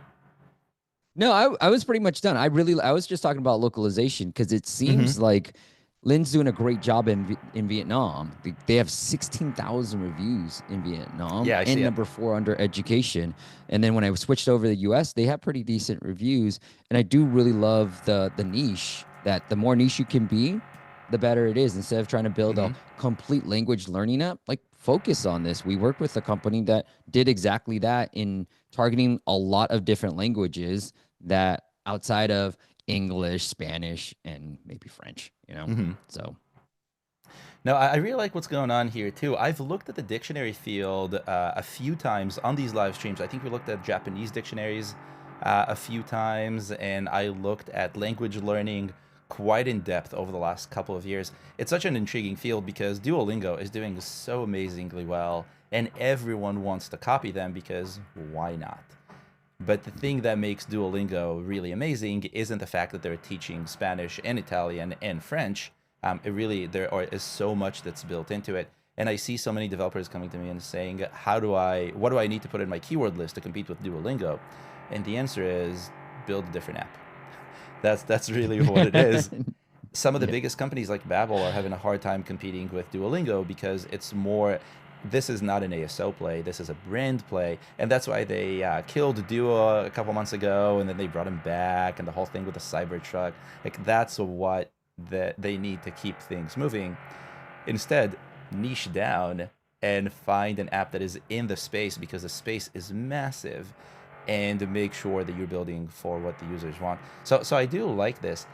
No, I was pretty much done. I was just talking about localization because it Mm-hmm. seems like Lynn's doing a great job in Vietnam. They have 16,000 reviews in Vietnam Yeah, I and see it. number 4 under education. And then when I switched over to the US, they have pretty decent reviews. And I do really love the niche that the more niche you can be, the better it is. Instead of trying to build a Mm-hmm. complete language learning app, like focus on this. We worked with a company that did exactly that in targeting a lot of different languages that outside of English, Spanish, and maybe French, you know? Mm-hmm. So, No, I really like what's going on here too. I've looked at the dictionary field a few times on these live streams. I think we looked at Japanese dictionaries a few times, and I looked at language learning quite in depth over the last couple of years. It's such an intriguing field because Duolingo is doing so amazingly well, and everyone wants to copy them because why not? But the thing that makes Duolingo really amazing isn't the fact that they're teaching Spanish and Italian and French. It really is so much that's built into it. And I see so many developers coming to me and saying, what do I need to put in my keyword list to compete with Duolingo? And the answer is build a different app. That's really what it is. Some of the yeah. biggest companies like Babbel are having a hard time competing with Duolingo because it's more. This is not an ASO play. This is a brand play, and that's why they killed Duo a couple months ago, and then they brought him back, and the whole thing with the Cybertruck. Like that's what they need to keep things moving. Instead, niche down and find an app that is in the space because the space is massive, and make sure that you're building for what the users want. So I do like this.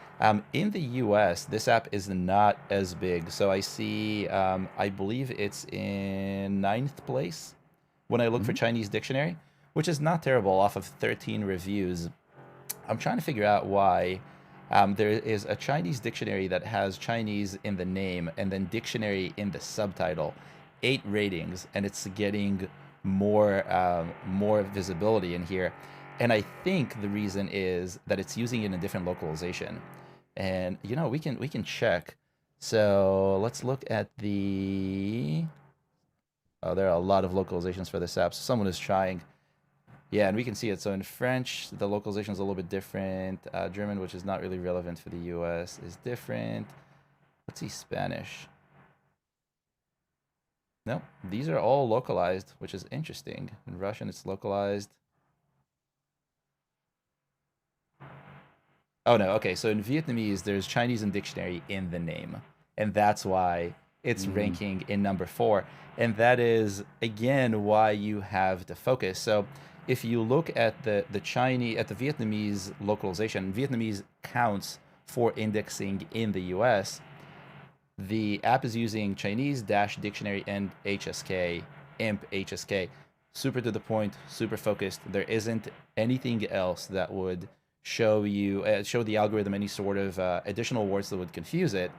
In the US, this app is not as big. So I see, I believe it's in 9th place when I look for Mhm. Chinese dictionary, which is not terrible off of 13 reviews. I'm trying to figure out why. There is a Chinese dictionary that has Chinese in the name and then dictionary in the subtitle, 8 ratings, and it's getting more visibility in here. And I think the reason is that it's using it in a different localization. And we can check. So let's look at the. Oh, there are a lot of localizations for this app. So someone is trying. Yeah, and we can see it. So in French, the localization is a little bit different. German, which is not really relevant for the US, is different. Let's see Spanish. No, these are all localized, which is interesting. In Russian, it's localized. Oh no, okay. So in Vietnamese, there's Chinese and dictionary in the name, and that's why it's Mm. ranking in number 4. And that is again why you have to focus. So if you look at the Vietnamese localization, Vietnamese counts for indexing in the U.S. The app is using Chinese dash dictionary and HSK, IMP HSK. super to the point, super focused. There isn't anything else that would show you show the algorithm any sort of additional words that would confuse it,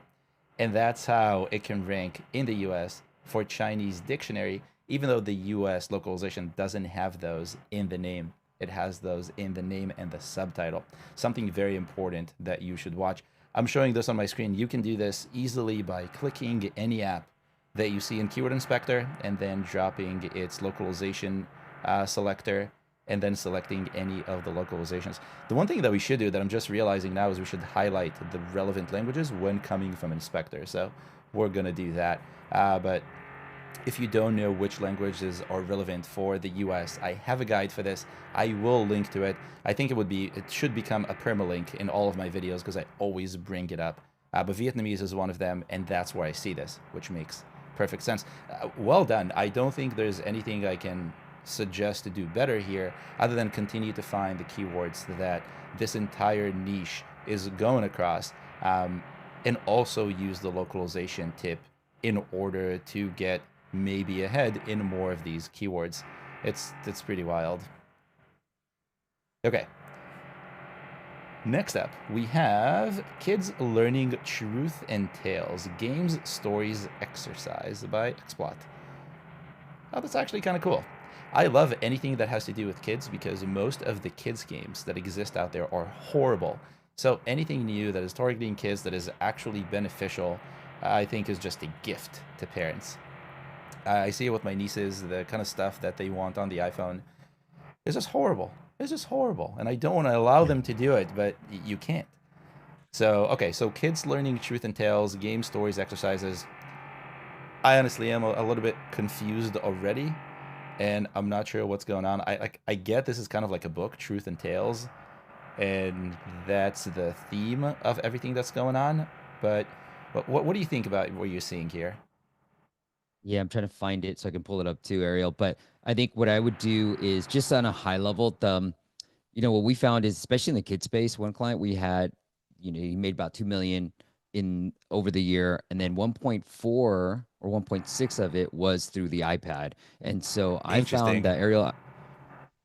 and that's how it can rank in the US for Chinese dictionary, even though the US localization doesn't have those in the name. It has those in the name and the subtitle. Something very important that you should watch. I'm showing this on my screen. You can do this easily by clicking any app that you see in Keyword Inspector and then dropping its localization selector and then selecting any of the localizations. The one thing that we should do that I'm just realizing now is we should highlight the relevant languages when coming from Inspector. So we're going to do that. But if you don't know which languages are relevant for the US, I have a guide for this. I will link to it. I think it should become a permalink in all of my videos because I always bring it up. But Vietnamese is one of them, and that's where I see this, which makes perfect sense. Well done. I don't think there's anything I can suggest to do better here other than continue to find the keywords that this entire niche is going across, and also use the localization tip in order to get maybe ahead in more of these keywords. It's pretty wild. Okay. Next up, we have Kids Learning Truth and Tales, Games, Stories, Exercise by Exploit. Oh, that's actually kind of cool. I love anything that has to do with kids because most of the kids games that exist out there are horrible. So anything new that is targeting kids that is actually beneficial, I think is just a gift to parents. I see it with my nieces, the kind of stuff that they want on the iPhone is just horrible. It's just horrible. And I don't want to allow them to do it, but you can't. So, okay, so kids learning truth and tales, game stories, exercises. I honestly am a little bit confused already, and I'm not sure what's going on. I get this is kind of like a book, Truth and Tales, and that's the theme of everything that's going on. But what do you think about what you're seeing here? Yeah, I'm trying to find it so I can pull it up too, Ariel. But I think what I would do is just on a high level, what we found is, especially in the kid space, one client we had, he made about 2 million in over the year, and then 1.4 or 1.6 of it was through the iPad. And so I found Interesting. that Ariel,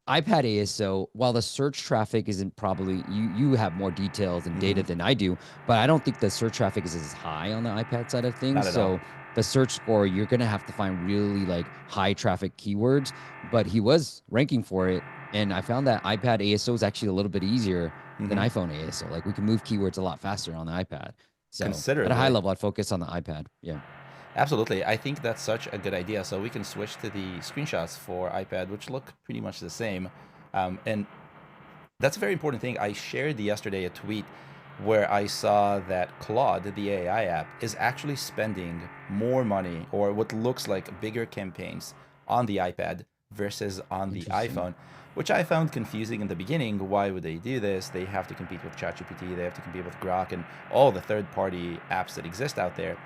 iPad ASO, while the search traffic isn't probably you have more details and data Hmm. than I do, but I don't think the search traffic is as high on the iPad side of things. Not at all. So the search score, you're gonna have to find really like high traffic keywords, but he was ranking for it. And I found that iPad ASO is actually a little bit easier than Hmm. iPhone ASO. Like we can move keywords a lot faster on the iPad. So at a high Considerably. level, I'd focus on the iPad. Yeah. Absolutely. I think that's such a good idea. So we can switch to the screenshots for iPad, which look pretty much the same. And that's a very important thing. I shared yesterday a tweet where I saw that Claude, the AI app, is actually spending more money or what looks like bigger campaigns on the iPad versus on the Interesting. iPhone, which I found confusing in the beginning. Why would they do this? They have to compete with ChatGPT, they have to compete with Grok and all the third-party apps that exist out there.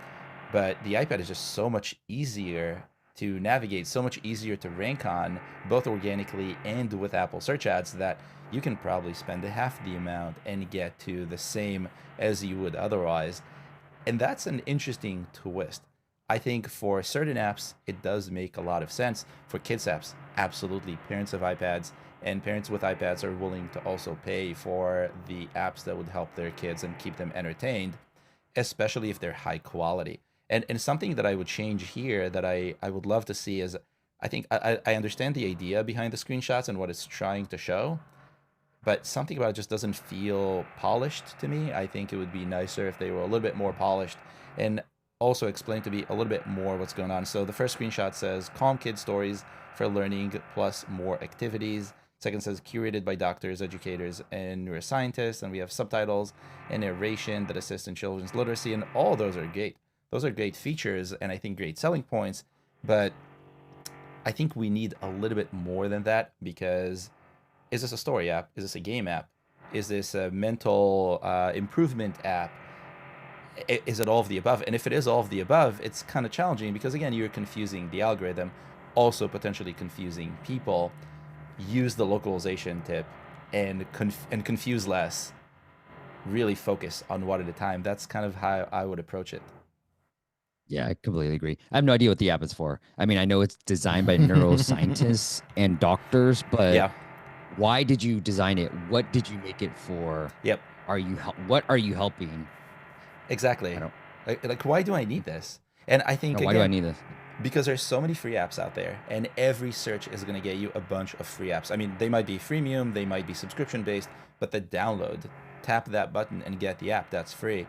But the iPad is just so much easier to navigate, so much easier to rank on, both organically and with Apple search ads, that you can probably spend a half the amount and get to the same as you would otherwise. And that's an interesting twist. I think for certain apps, it does make a lot of sense. For kids' apps, absolutely. Parents of iPads and parents with iPads are willing to also pay for the apps that would help their kids and keep them entertained, especially if they're high quality. And something that I would change here that I would love to see is I think I understand the idea behind the screenshots and what it's trying to show, but something about it just doesn't feel polished to me. I think it would be nicer if they were a little bit more polished and also explain to me a little bit more what's going on. So the first screenshot says calm kid stories for learning plus more activities. Second says curated by doctors, educators, and neuroscientists. And we have subtitles and narration that assist in children's literacy. And all those are great. Those are great features and I think great selling points. But I think we need a little bit more than that because is this a story app? Is this a game app? Is this a mental improvement app? Is it all of the above? And if it is all of the above, it's kind of challenging because, again, you're confusing the algorithm, also potentially confusing people. Use the localization tip and confuse less. Really focus on one at a time. That's kind of how I would approach it. Yeah, I completely agree. I have no idea what the app is for. I mean, I know it's designed by neuroscientists and doctors, but Yeah. why did you design it? What did you make it for? Yep. What are you helping? I Exactly. don't Like, why do I need this? And I know. think, Why do I again, need this? because there's so many free apps out there, and every search is going to get you a bunch of free apps. I mean, they might be freemium, they might be subscription based, but the download, tap that button and get the app. That's free.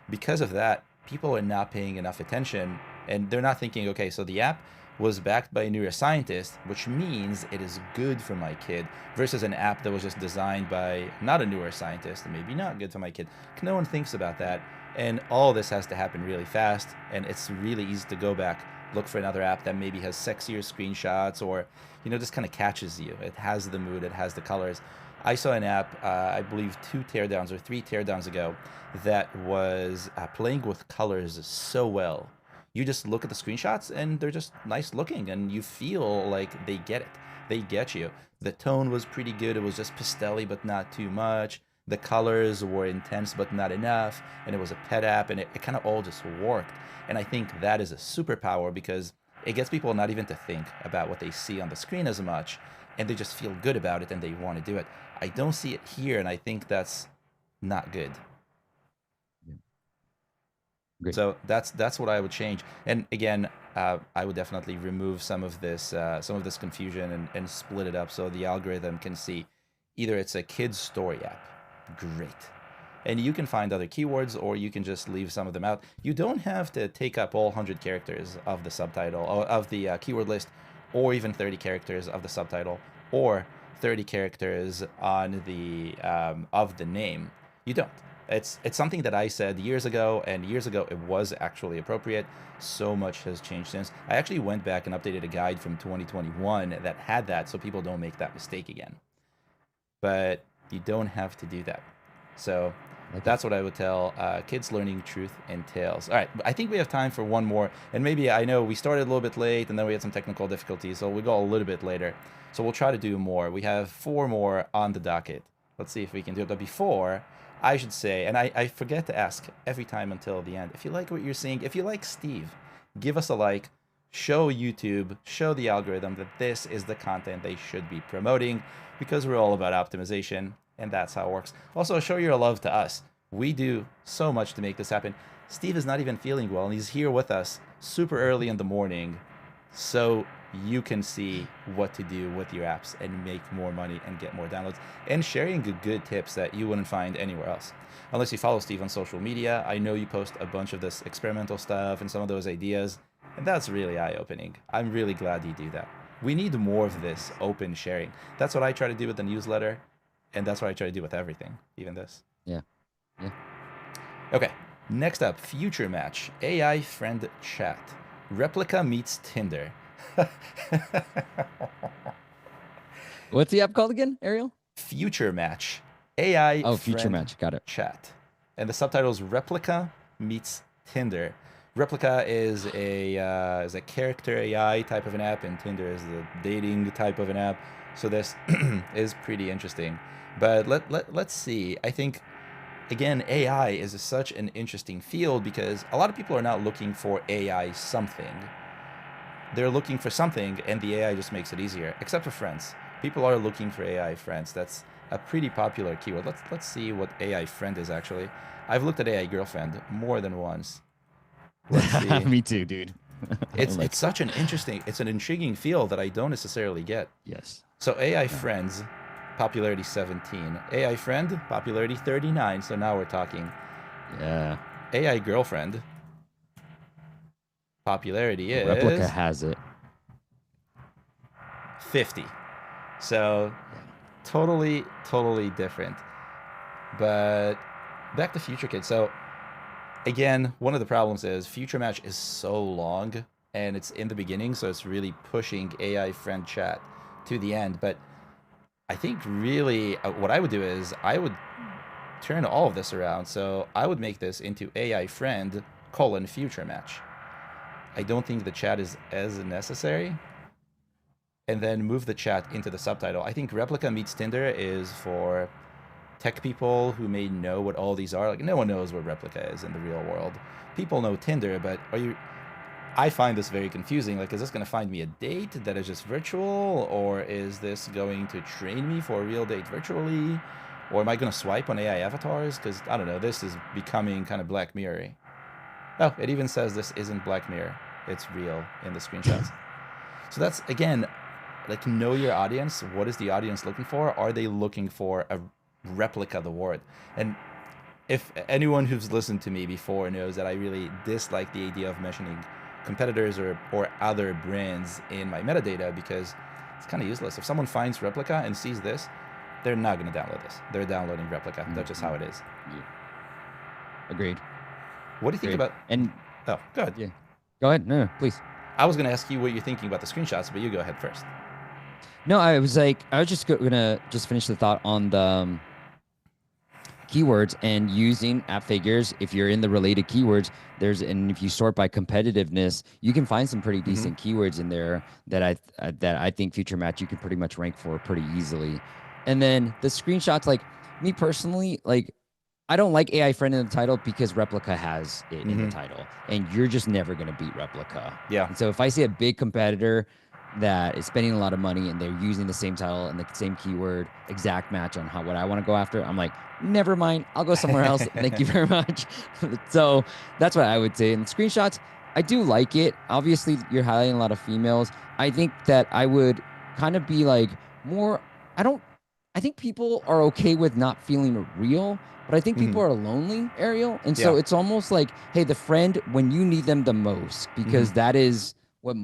Because of that, people are not paying enough attention, and they're not thinking, okay, so the app was backed by a neuroscientist, which means it is good for my kid, versus an app that was just designed by not a neuroscientist and maybe not good for my kid. No one thinks about that. And all this has to happen really fast, and it's really easy to go back, look for another app that maybe has sexier screenshots, or just kind of catches you. It has the mood, it has the colors. I saw an app, I believe 2 teardowns or 3 teardowns ago, that was playing with colors so well. You just look at the screenshots and they're just nice looking, and you feel like they get it. They get you. The tone was pretty good. It was just pastelly, but not too much. The colors were intense, but not enough. And it was a pet app, and it kind of all just worked. And I think that is a superpower because it gets people not even to think about what they see on the screen as much, and they just feel good about it and they want to do it. I don't see it here, and I think that's not good. Yeah, great. So that's what I would change. And again, I would definitely remove some of this confusion, and split it up so the algorithm can see either it's a kid's story app, great, and you can find other keywords, or you can just leave some of them out. You don't have to take up all 100 characters of the subtitle, or of the keyword list, or even 30 characters of the subtitle, or 30 characters on the of the name. You don't. It's something that I said years ago, and years ago it was actually appropriate. So much has changed since. I actually went back and updated a guide from 2021 that had that, so people don't make that mistake again. But you don't have to do that. So Like it. that's what I would tell kids learning truth and tales. All right, I think we have time for one more, and maybe I know we started a little bit late, and then we had some technical difficulties, so we'll go a little bit later. So we'll try to do more. We have 4 more on the docket. Let's see if we can do it. But before, I should say, and I forget to ask every time until the end, if you like what you're seeing, if you like Steve, give us a like. Show YouTube, show the algorithm that this is the content they should be promoting, because we're all about optimization, and that's how it works. Also, show your love to us. We do so much to make this happen. Steve is not even feeling well, and he's here with us super early in the morning, so you can see what to do with your apps and make more money and get more downloads, and sharing good tips that you wouldn't find anywhere else. Unless you follow Steve on social media, I know you post a bunch of this experimental stuff and some of those ideas, and that's really eye-opening. I'm really glad you do that. We need more of this open sharing. That's what I try to do with the newsletter, and that's what I try to do with everything, even this. Yeah. Yeah. Okay, next up, FutureMatch, AI friend chat. Replica meets Tinder. What's the app called again, Ariel? FutureMatch, AI Oh, Future friend Match. Got it. chat. And the subtitle is Replica meets Tinder. Replica is a character AI type of an app, and Tinder is the dating type of an app. So this is pretty interesting. But let's see. I think, again, AI is such an interesting field because a lot of people are not looking for AI something. They're looking for something, and the AI just makes it easier. Except for friends. People are looking for AI friends. That's a pretty popular keyword. Let's see what AI friend is actually. I've looked at AI girlfriend more than once. Let's see. Me too, dude. It's I'm like, it's such an interesting, it's an intriguing field that I don't necessarily get. yes. So AI No. friends, popularity 17. AI friend, popularity 39. So now we're talking. Yeah. AI girlfriend, popularity Replica is has it. 50. So Yeah. totally different. But back to Future Kid. So again, one of the problems is FutureMatch is so long, and it's in the beginning, so it's really pushing AI friend chat to the end. But I think really what I would do is I would turn all of this around. So I would make this into AI friend colon FutureMatch. I don't think the chat is as necessary. And then move the chat into the subtitle. I think Replica meets Tinder is for tech people who may know what all these are. Like, no one knows what Replica is in the real world. People know Tinder, but I find this very confusing. Like, is this going to find me a date that is just virtual, or is this going to train me for a real date virtually, or am I going to swipe on AI avatars? Because I don't know, this is becoming kind of Black Mirror. Oh, it even says this isn't Black Mirror. It's real in the screenshots. So that's, again, like, know your audience. What is the audience looking for? Are they looking for a replica of the word? And if anyone who's listened to me before knows that I really dislike the idea of mentioning competitors or other brands in my metadata, because it's kind of useless. If someone finds replica and sees this, they're not going to download this. They're downloading replica. That's just how it is. Yeah. Agreed. What do you think about... And oh, go ahead. Yeah. Go ahead. No, please. I was going to ask you what you're thinking about the screenshots, but you go ahead first. No, I was just gonna finish the thought on the keywords and using Appfigures. If you're in the related keywords, and if you sort by competitiveness, you can find some pretty decent keywords in there that I think FutureMatch you can pretty much rank for pretty easily. And then the screenshots, like me personally, like I don't like AI friend in the title because Replica has it in the title, and you're just never gonna beat Replica. Yeah. And so if I see a big competitor that is spending a lot of money and they're using the same title and the same keyword, exact match on what I want to go after, I'm like, never mind, I'll go somewhere else. Thank you very much. So that's what I would say. And screenshots, I do like it. Obviously, you're highlighting a lot of females. I think that I would kind of be like more, I think people are okay with not feeling real, but I think people are lonely, Ariel. And so it's almost like, hey, the friend when you need them the most, because that is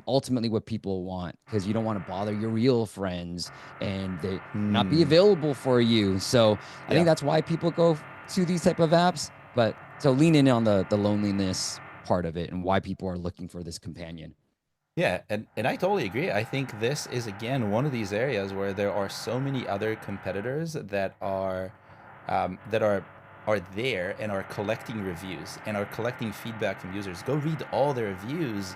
ultimately what people want, because you don't want to bother your real friends and they not be available for you. So I think that's why people go to these type of apps. But so lean in on the loneliness part of it and why people are looking for this companion. Yeah, and I totally agree. I think this is, again, one of these areas where there are so many other competitors that are there and are collecting reviews and are collecting feedback from users. Go read all their reviews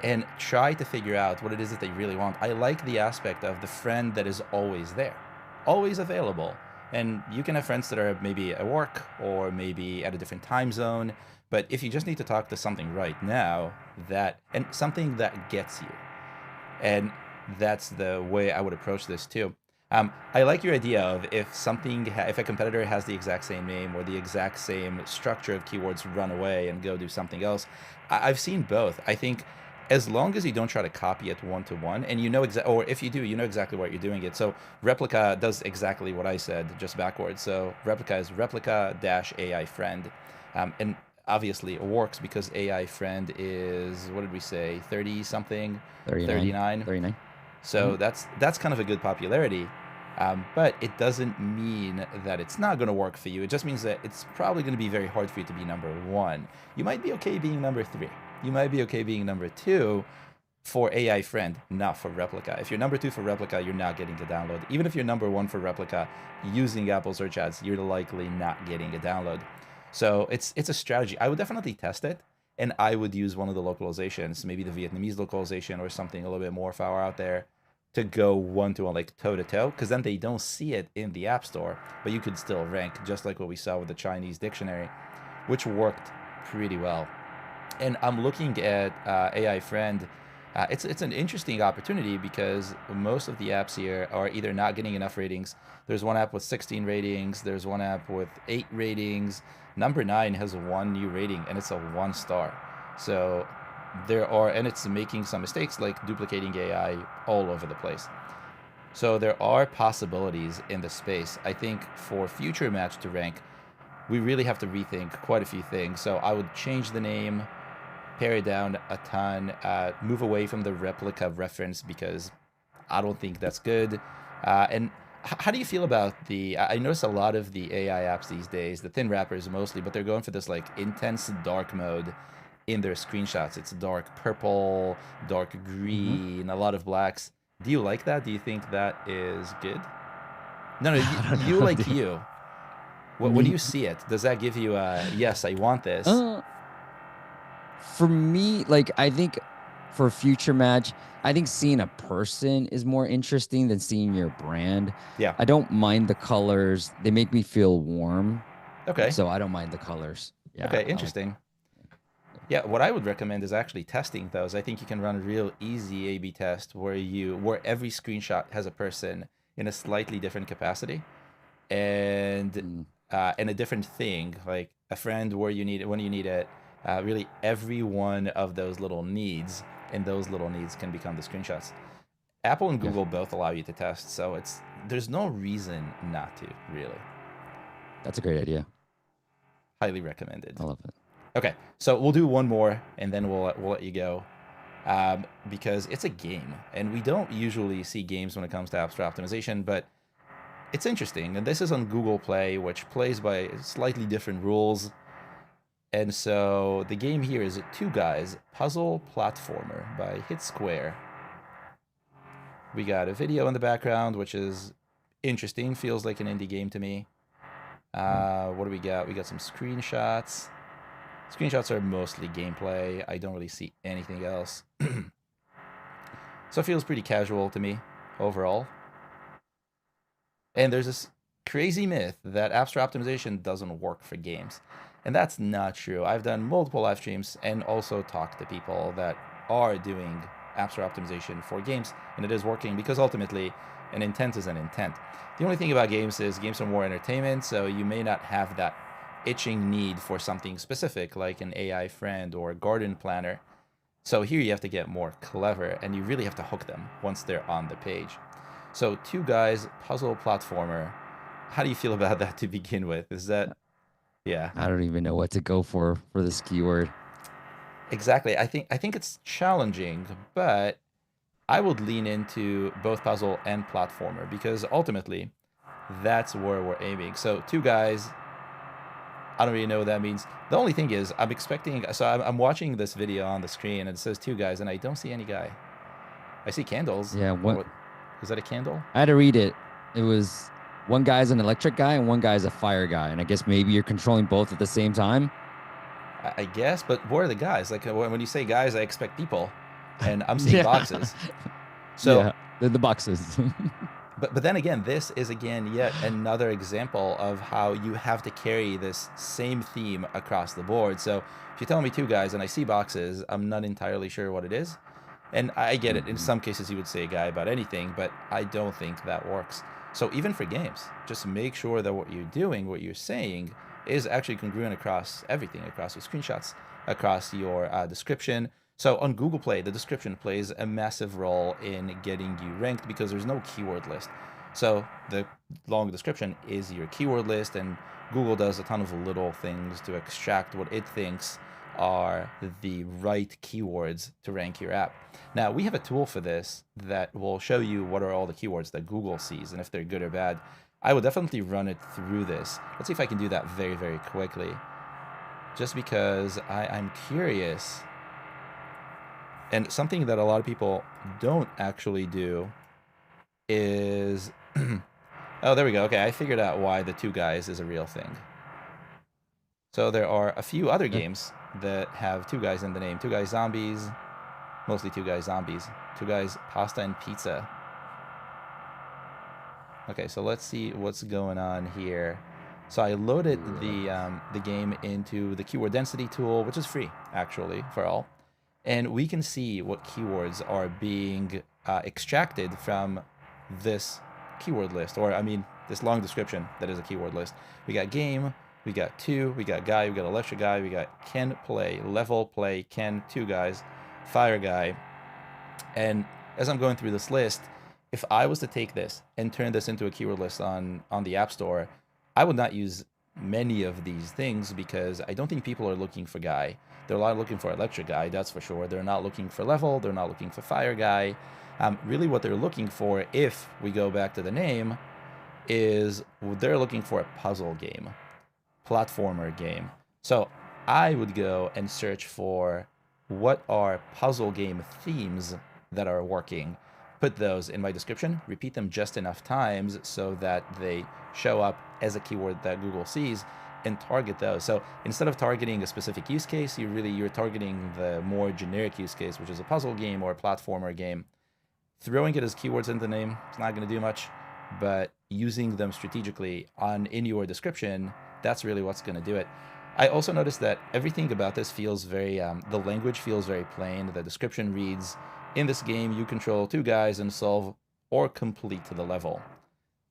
and try to figure out what it is that they really want. I like the aspect of the friend that is always there, always available. And you can have friends that are maybe at work or maybe at a different time zone. But if you just need to talk to something right now, and something that gets you, and that's the way I would approach this too. I like your idea of if a competitor has the exact same name or the exact same structure of keywords, run away and go do something else. I've seen both. I think as long as you don't try to copy it one-to-one, and you know or if you do, you know exactly what you're doing it. So replica does exactly what I said, just backwards. So replica is replica-AI friend, and obviously it works because AI friend is, what did we say, 30 something, 39. So that's kind of a good popularity. But it doesn't mean that it's not going to work for you. It just means that it's probably going to be very hard for you to be number one. You might be okay being number 3. You might be okay being number 2 for AI friend, not for replica. If you're number 2 for replica, you're not getting a download. Even if you're number 1 for replica using Apple search ads, you're likely not getting a download. So it's a strategy. I would definitely test it, and I would use one of the localizations, maybe the Vietnamese localization or something a little bit more far out there, to go one-to-one, like toe-to-toe, because then they don't see it in the App Store, but you could still rank, just like what we saw with the Chinese dictionary, which worked pretty well. And I'm looking at AI Friend. It's an interesting opportunity because most of the apps here are either not getting enough ratings. There's one app with 16 ratings. There's one app with 8 ratings. Number 9 has 1 new rating, and it's a 1 star. So and it's making some mistakes like duplicating AI all over the place. So there are possibilities in the space. I think for FutureMatch to rank, we really have to rethink quite a few things. So I would change the name, pare it down a ton, move away from the replica reference because I don't think that's good. And how do you feel about I notice a lot of the AI apps these days, the thin wrappers mostly, but they're going for this like intense dark mode in their screenshots. It's dark purple, dark green, a lot of blacks. Do you like that? Do you think that is good? No, you like you. When you see it, does that give you a, yes, I want this? For me, like, I think for FutureMatch, I think seeing a person is more interesting than seeing your brand. Yeah. I don't mind the colors. They make me feel warm. Okay. So I don't mind the colors. Yeah. Okay, interesting. Yeah, what I would recommend is actually testing those. I think you can run a real easy A/B test where every screenshot has a person in a slightly different capacity, and Mm, and a different thing, like a friend where you need it when you need it. Really, every one of those little needs, and those little needs can become the screenshots. Apple and yeah, Google both allow you to test, so there's no reason not to, really. that's a great idea. Highly recommended. I love it. Okay, so we'll do one more, and then we'll let you go, because it's a game, and we don't usually see games when it comes to App Store optimization, but it's interesting. And this is on Google Play, which plays by slightly different rules. And so the game here is Two Guys Puzzle Platformer by Hit Square. We got a video in the background, which is interesting. Feels like an indie game to me. Mm. What do we got? We got some screenshots. Screenshots are mostly gameplay. I don't really see anything else. So it feels pretty casual to me overall. And there's this crazy myth that App Store optimization doesn't work for games. And that's not true. I've done multiple live streams and also talked to people that are doing App Store optimization for games, and it is working because ultimately an intent is an intent. The only thing about games is games are more entertainment, so you may not have that itching need for something specific like an AI friend or a garden planner. So here you have to get more clever, and you really have to hook them once they're on the page. So Two Guys Puzzle Platformer. How do you feel about that to begin with? Is that, yeah, I don't even know what to go for this keyword. exactly. I think it's challenging, but I would lean into both puzzle and platformer because ultimately that's where we're aiming. So Two Guys, I don't really know what that means. The only thing is I'm expecting, so I'm watching this video on the screen and it says Two Guys and I don't see any guy. I see candles. Yeah, What is that, a candle? I had to read it. It was one guy's an electric guy and one guy's a fire guy, and I guess maybe you're controlling both at the same time. I guess, but where are the guys? Like when you say guys, I expect people, and I'm seeing Yeah, boxes. So, yeah, the boxes. but then again, this is again yet another example of how you have to carry this same theme across the board. So if you tell me Two Guys and I see boxes, I'm not entirely sure what it is. And I get it. In Mhm. some cases, you would say a guy about anything, but I don't think that works. So even for games, just make sure that what you're doing, what you're saying, is actually congruent across everything, across your screenshots, across your description. So on Google Play, the description plays a massive role in getting you ranked because there's no keyword list. So the long description is your keyword list, and Google does a ton of little things to extract what it thinks are the right keywords to rank your app. Now, we have a tool for this that will show you what are all the keywords that Google sees and if they're good or bad. I would definitely run it through this. Let's see if I can do that very, very quickly. Just because I'm curious. And something that a lot of people don't actually do is... oh, there we go. Okay, I figured out why the Two Guys is a real thing. So there are a few other Yeah. games that have Two Guys in the name. Two Guys Zombies, mostly Two Guys Zombies. Two Guys Pasta and Pizza. Okay, so let's see what's going on here. So I loaded the game into the keyword density tool, which is free actually for all, and we can see what keywords are being extracted from this keyword list, or I mean this long description that is a keyword list. We got game, we got two, we got guy, we got electric guy, we got can play, level play, can Two Guys, fire guy, and as I'm going through this list, if I was to take this and turn this into a keyword list on the App Store, I would not use many of these things because I don't think people are looking for guy. They're a lot looking for electric guy, that's for sure. They're not looking for level. They're not looking for fire guy. Really, what they're looking for, if we go back to the name, is they're looking for a puzzle game, platformer game. So I would go and search for what are puzzle game themes that are working, put those in my description, repeat them just enough times so that they show up as a keyword that Google sees, and target those. So instead of targeting a specific use case, you're targeting the more generic use case, which is a puzzle game or a platformer game. Throwing it as keywords in the name, it's not going to do much, but using them strategically in your description, that's really what's going to do it. I also noticed that everything about this feels very, the language feels very plain. The description reads, in this game, you control two guys and solve or complete the level.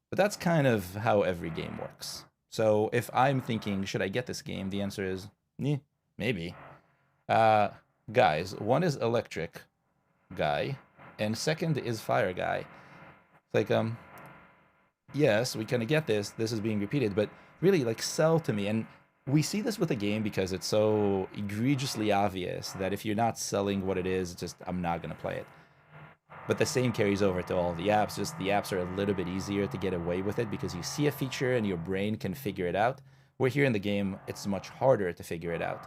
But that's kind of how every game works. So if I'm thinking, should I get this game? The answer is, maybe. Uh, Guys, one is electric guy, and second is fire guy. It's like, yes, we kind of get this. This is being repeated, but really, like, sell to me. And we see this with the game because it's so egregiously obvious that if you're not selling what it is, it's just, I'm not going to play it. But the same carries over to all the apps. Just the apps are a little bit easier to get away with it because you see a feature and your brain can figure it out. Where here in the game, it's much harder to figure it out.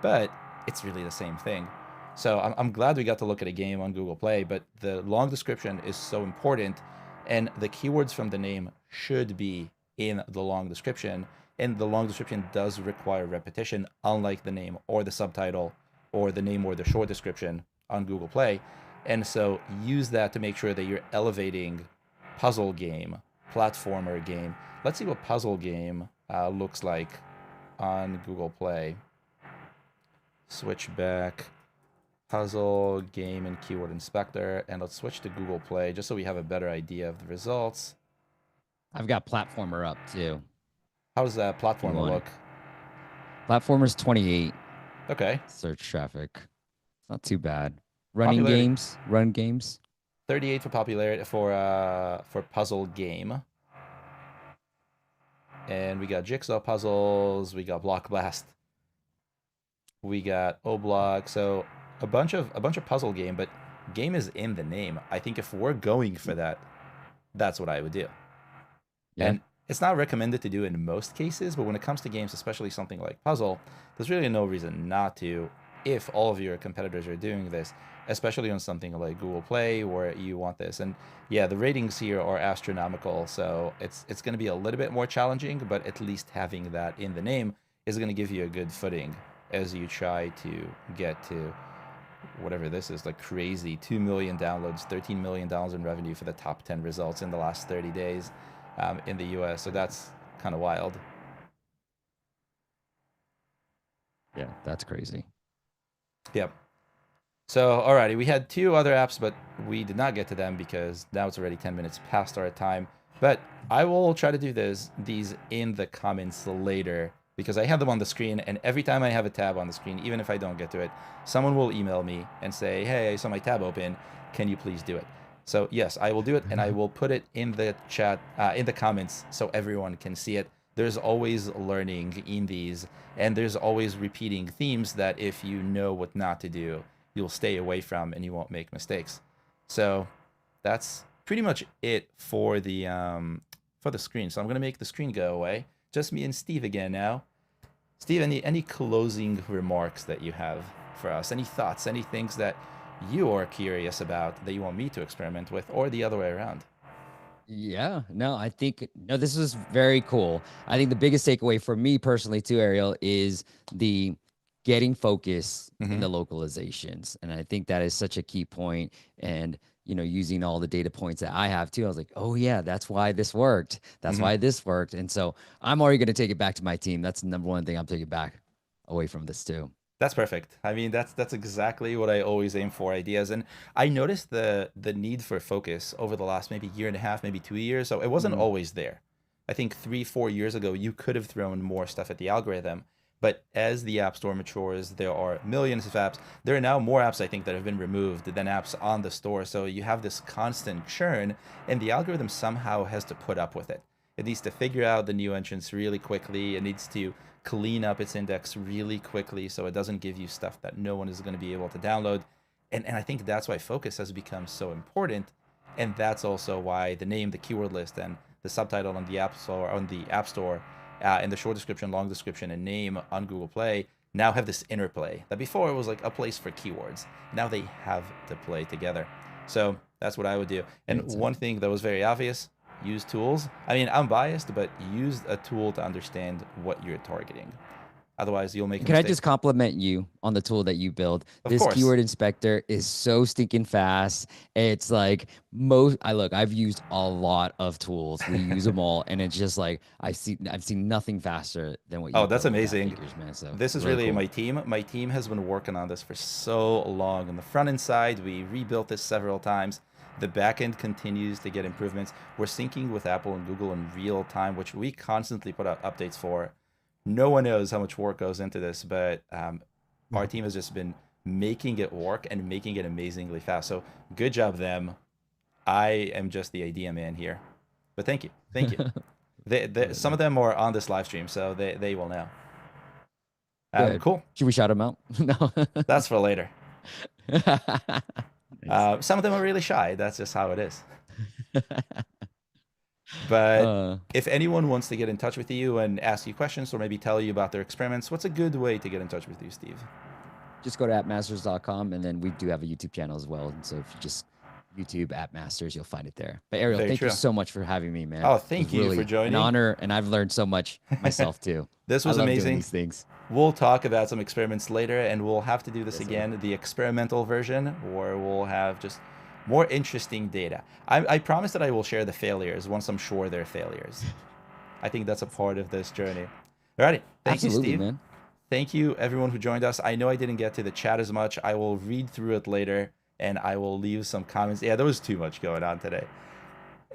But it's really the same thing. So I'm glad we got to look at a game on Google Play, but the long description is so important, and the keywords from the name should be in the long description, and the long description does require repetition, unlike the name or the subtitle or the name or the short description on Google Play. And so use that to make sure that you're elevating puzzle game, platformer game. Let's see what puzzle game looks like on Google Play. Switch back, puzzle game and keyword inspector, and let's switch to Google Play just so we have a better idea of the results. I've got platformer up too. How does that platformer look? Platformer's 28. Okay. Search traffic. Not too bad. Run games. 38 for popularity for puzzle game. And we got jigsaw puzzles, we got block blast, we got O-Block, so a bunch of puzzle game, but game is in the name. I think if we're going for that, that's what I would do. Yeah. And it's not recommended to do in most cases, but when it comes to games, especially something like puzzle, there's really no reason not to if all of your competitors are doing this, especially on something like Google Play where you want this. And yeah, the ratings here are astronomical, so it's going to be a little bit more challenging, but at least having that in the name is going to give you a good footing as you try to get to whatever this is, like crazy 2 million downloads, $13 million in revenue for the top 10 results in the last 30 days in the US. So that's kind of wild. Yeah, that's crazy. Yep. So, alrighty, we had two other apps, but we did not get to them because now it's already 10 minutes past our time. But I will try to do these in the comments later because I have them on the screen, and every time I have a tab on the screen, even if I don't get to it, someone will email me and say, hey, I saw my tab open. Can you please do it? So yes, I will do it, and I will put it in the chat, in the comments, so everyone can see it. There's always learning in these, and there's always repeating themes that if you know what not to do, you'll stay away from and you won't make mistakes. So that's pretty much it for the screen. So I'm gonna make the screen go away. Just me and Steve again now. Steve, any closing remarks that you have for us? Any thoughts? Any things that you are curious about that you want me to experiment with, or the other way around? Yeah, no, I think this was very cool. I think the biggest takeaway for me personally too, Ariel, is the getting focus in the localizations. And I think that is such a key point. And using all the data points that I have too, I was like, oh yeah, that's why this worked. That's why this worked. And so I'm already going to take it back to my team. That's the number one thing I'm taking back away from this too. That's perfect. I mean, that's exactly what I always aim for, ideas. And I noticed the need for focus over the last maybe year and a half, maybe 2 years. So it wasn't always there. I think 3-4 years ago, you could have thrown more stuff at the algorithm. But as the App Store matures, there are millions of apps. There are now more apps, I think, that have been removed than apps on the store. So you have this constant churn, and the algorithm somehow has to put up with it. It needs to figure out the new entrants really quickly. It needs to clean up its index really quickly so it doesn't give you stuff that no one is going to be able to download. And I think that's why focus has become so important. And that's also why the name, the keyword list, and the subtitle on the App Store, and the short description, long description, and name on Google Play now have this interplay that before it was like a place for keywords. Now they have to play together. So that's what I would do. And one thing that was very obvious, use tools. I mean, I'm biased, but use a tool to understand what you're targeting. Otherwise, you'll make a Can I mistake. just compliment you on the tool that you build? Of This course. keyword inspector is so stinking fast. It's like most I look, I've used a lot of tools. We use them all, and it's just like I've seen nothing faster than what Oh, you that's built with amazing. Appfigures, man. So This is really really cool. my team. My team has been working on this for so long. On the front end side, we rebuilt this several times. The back end continues to get improvements. We're syncing with Apple and Google in real time, which we constantly put out updates for. No one knows how much work goes into this, but our team has just been making it work and making it amazingly fast. So good job, them. I am just the idea man here. But thank you. Thank you. Love it, Some of man. them are on this live stream, so they will know. Good. Cool. Should we shout them out? No. That's for later. Nice. Some of them are really shy. That's just how it is. But Uh, if anyone wants to get in touch with you and ask you questions or maybe tell you about their experiments, what's a good way to get in touch with you, Steve? just go to appmasters.com, and then we do have a YouTube channel as well. And so if you just YouTube Appmasters, you'll find it there. But Ariel, Very thank you true. so much for having me, man. Oh, It was thank you for really an joining. honor, and I've learned so much myself too. This I was love doing amazing. these things. We'll talk about some experiments later, and we'll have to do this Yes, sir. again, the experimental version, where we'll have just more interesting data. I promise that I will share the failures once I'm sure they're failures. I think that's a part of this journey. Alrighty. Thank you, Absolutely, Steve. man. Thank you, everyone who joined us. I know I didn't get to the chat as much. I will read through it later, and I will leave some comments. Yeah, there was too much going on today.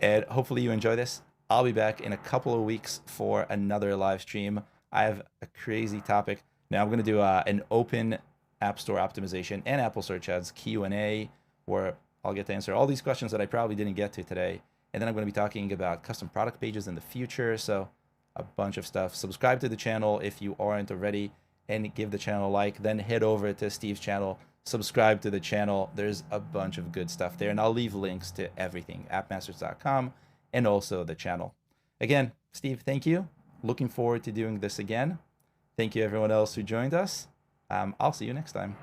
And hopefully you enjoy this. I'll be back in a couple of weeks for another live stream. I have a crazy topic. Now I'm going to do an open App Store optimization and Apple Search Ads Q&A where I'll get to answer all these questions that I probably didn't get to today. And then I'm going to be talking about custom product pages in the future. So a bunch of stuff. Subscribe to the channel if you aren't already and give the channel a like. Then head over to Steve's channel, subscribe to the channel. There's a bunch of good stuff there. And I'll leave links to everything, appmasters.com and also the channel. Again, Steve, thank you. Looking forward to doing this again. Thank you, everyone else who joined us. I'll see you next time.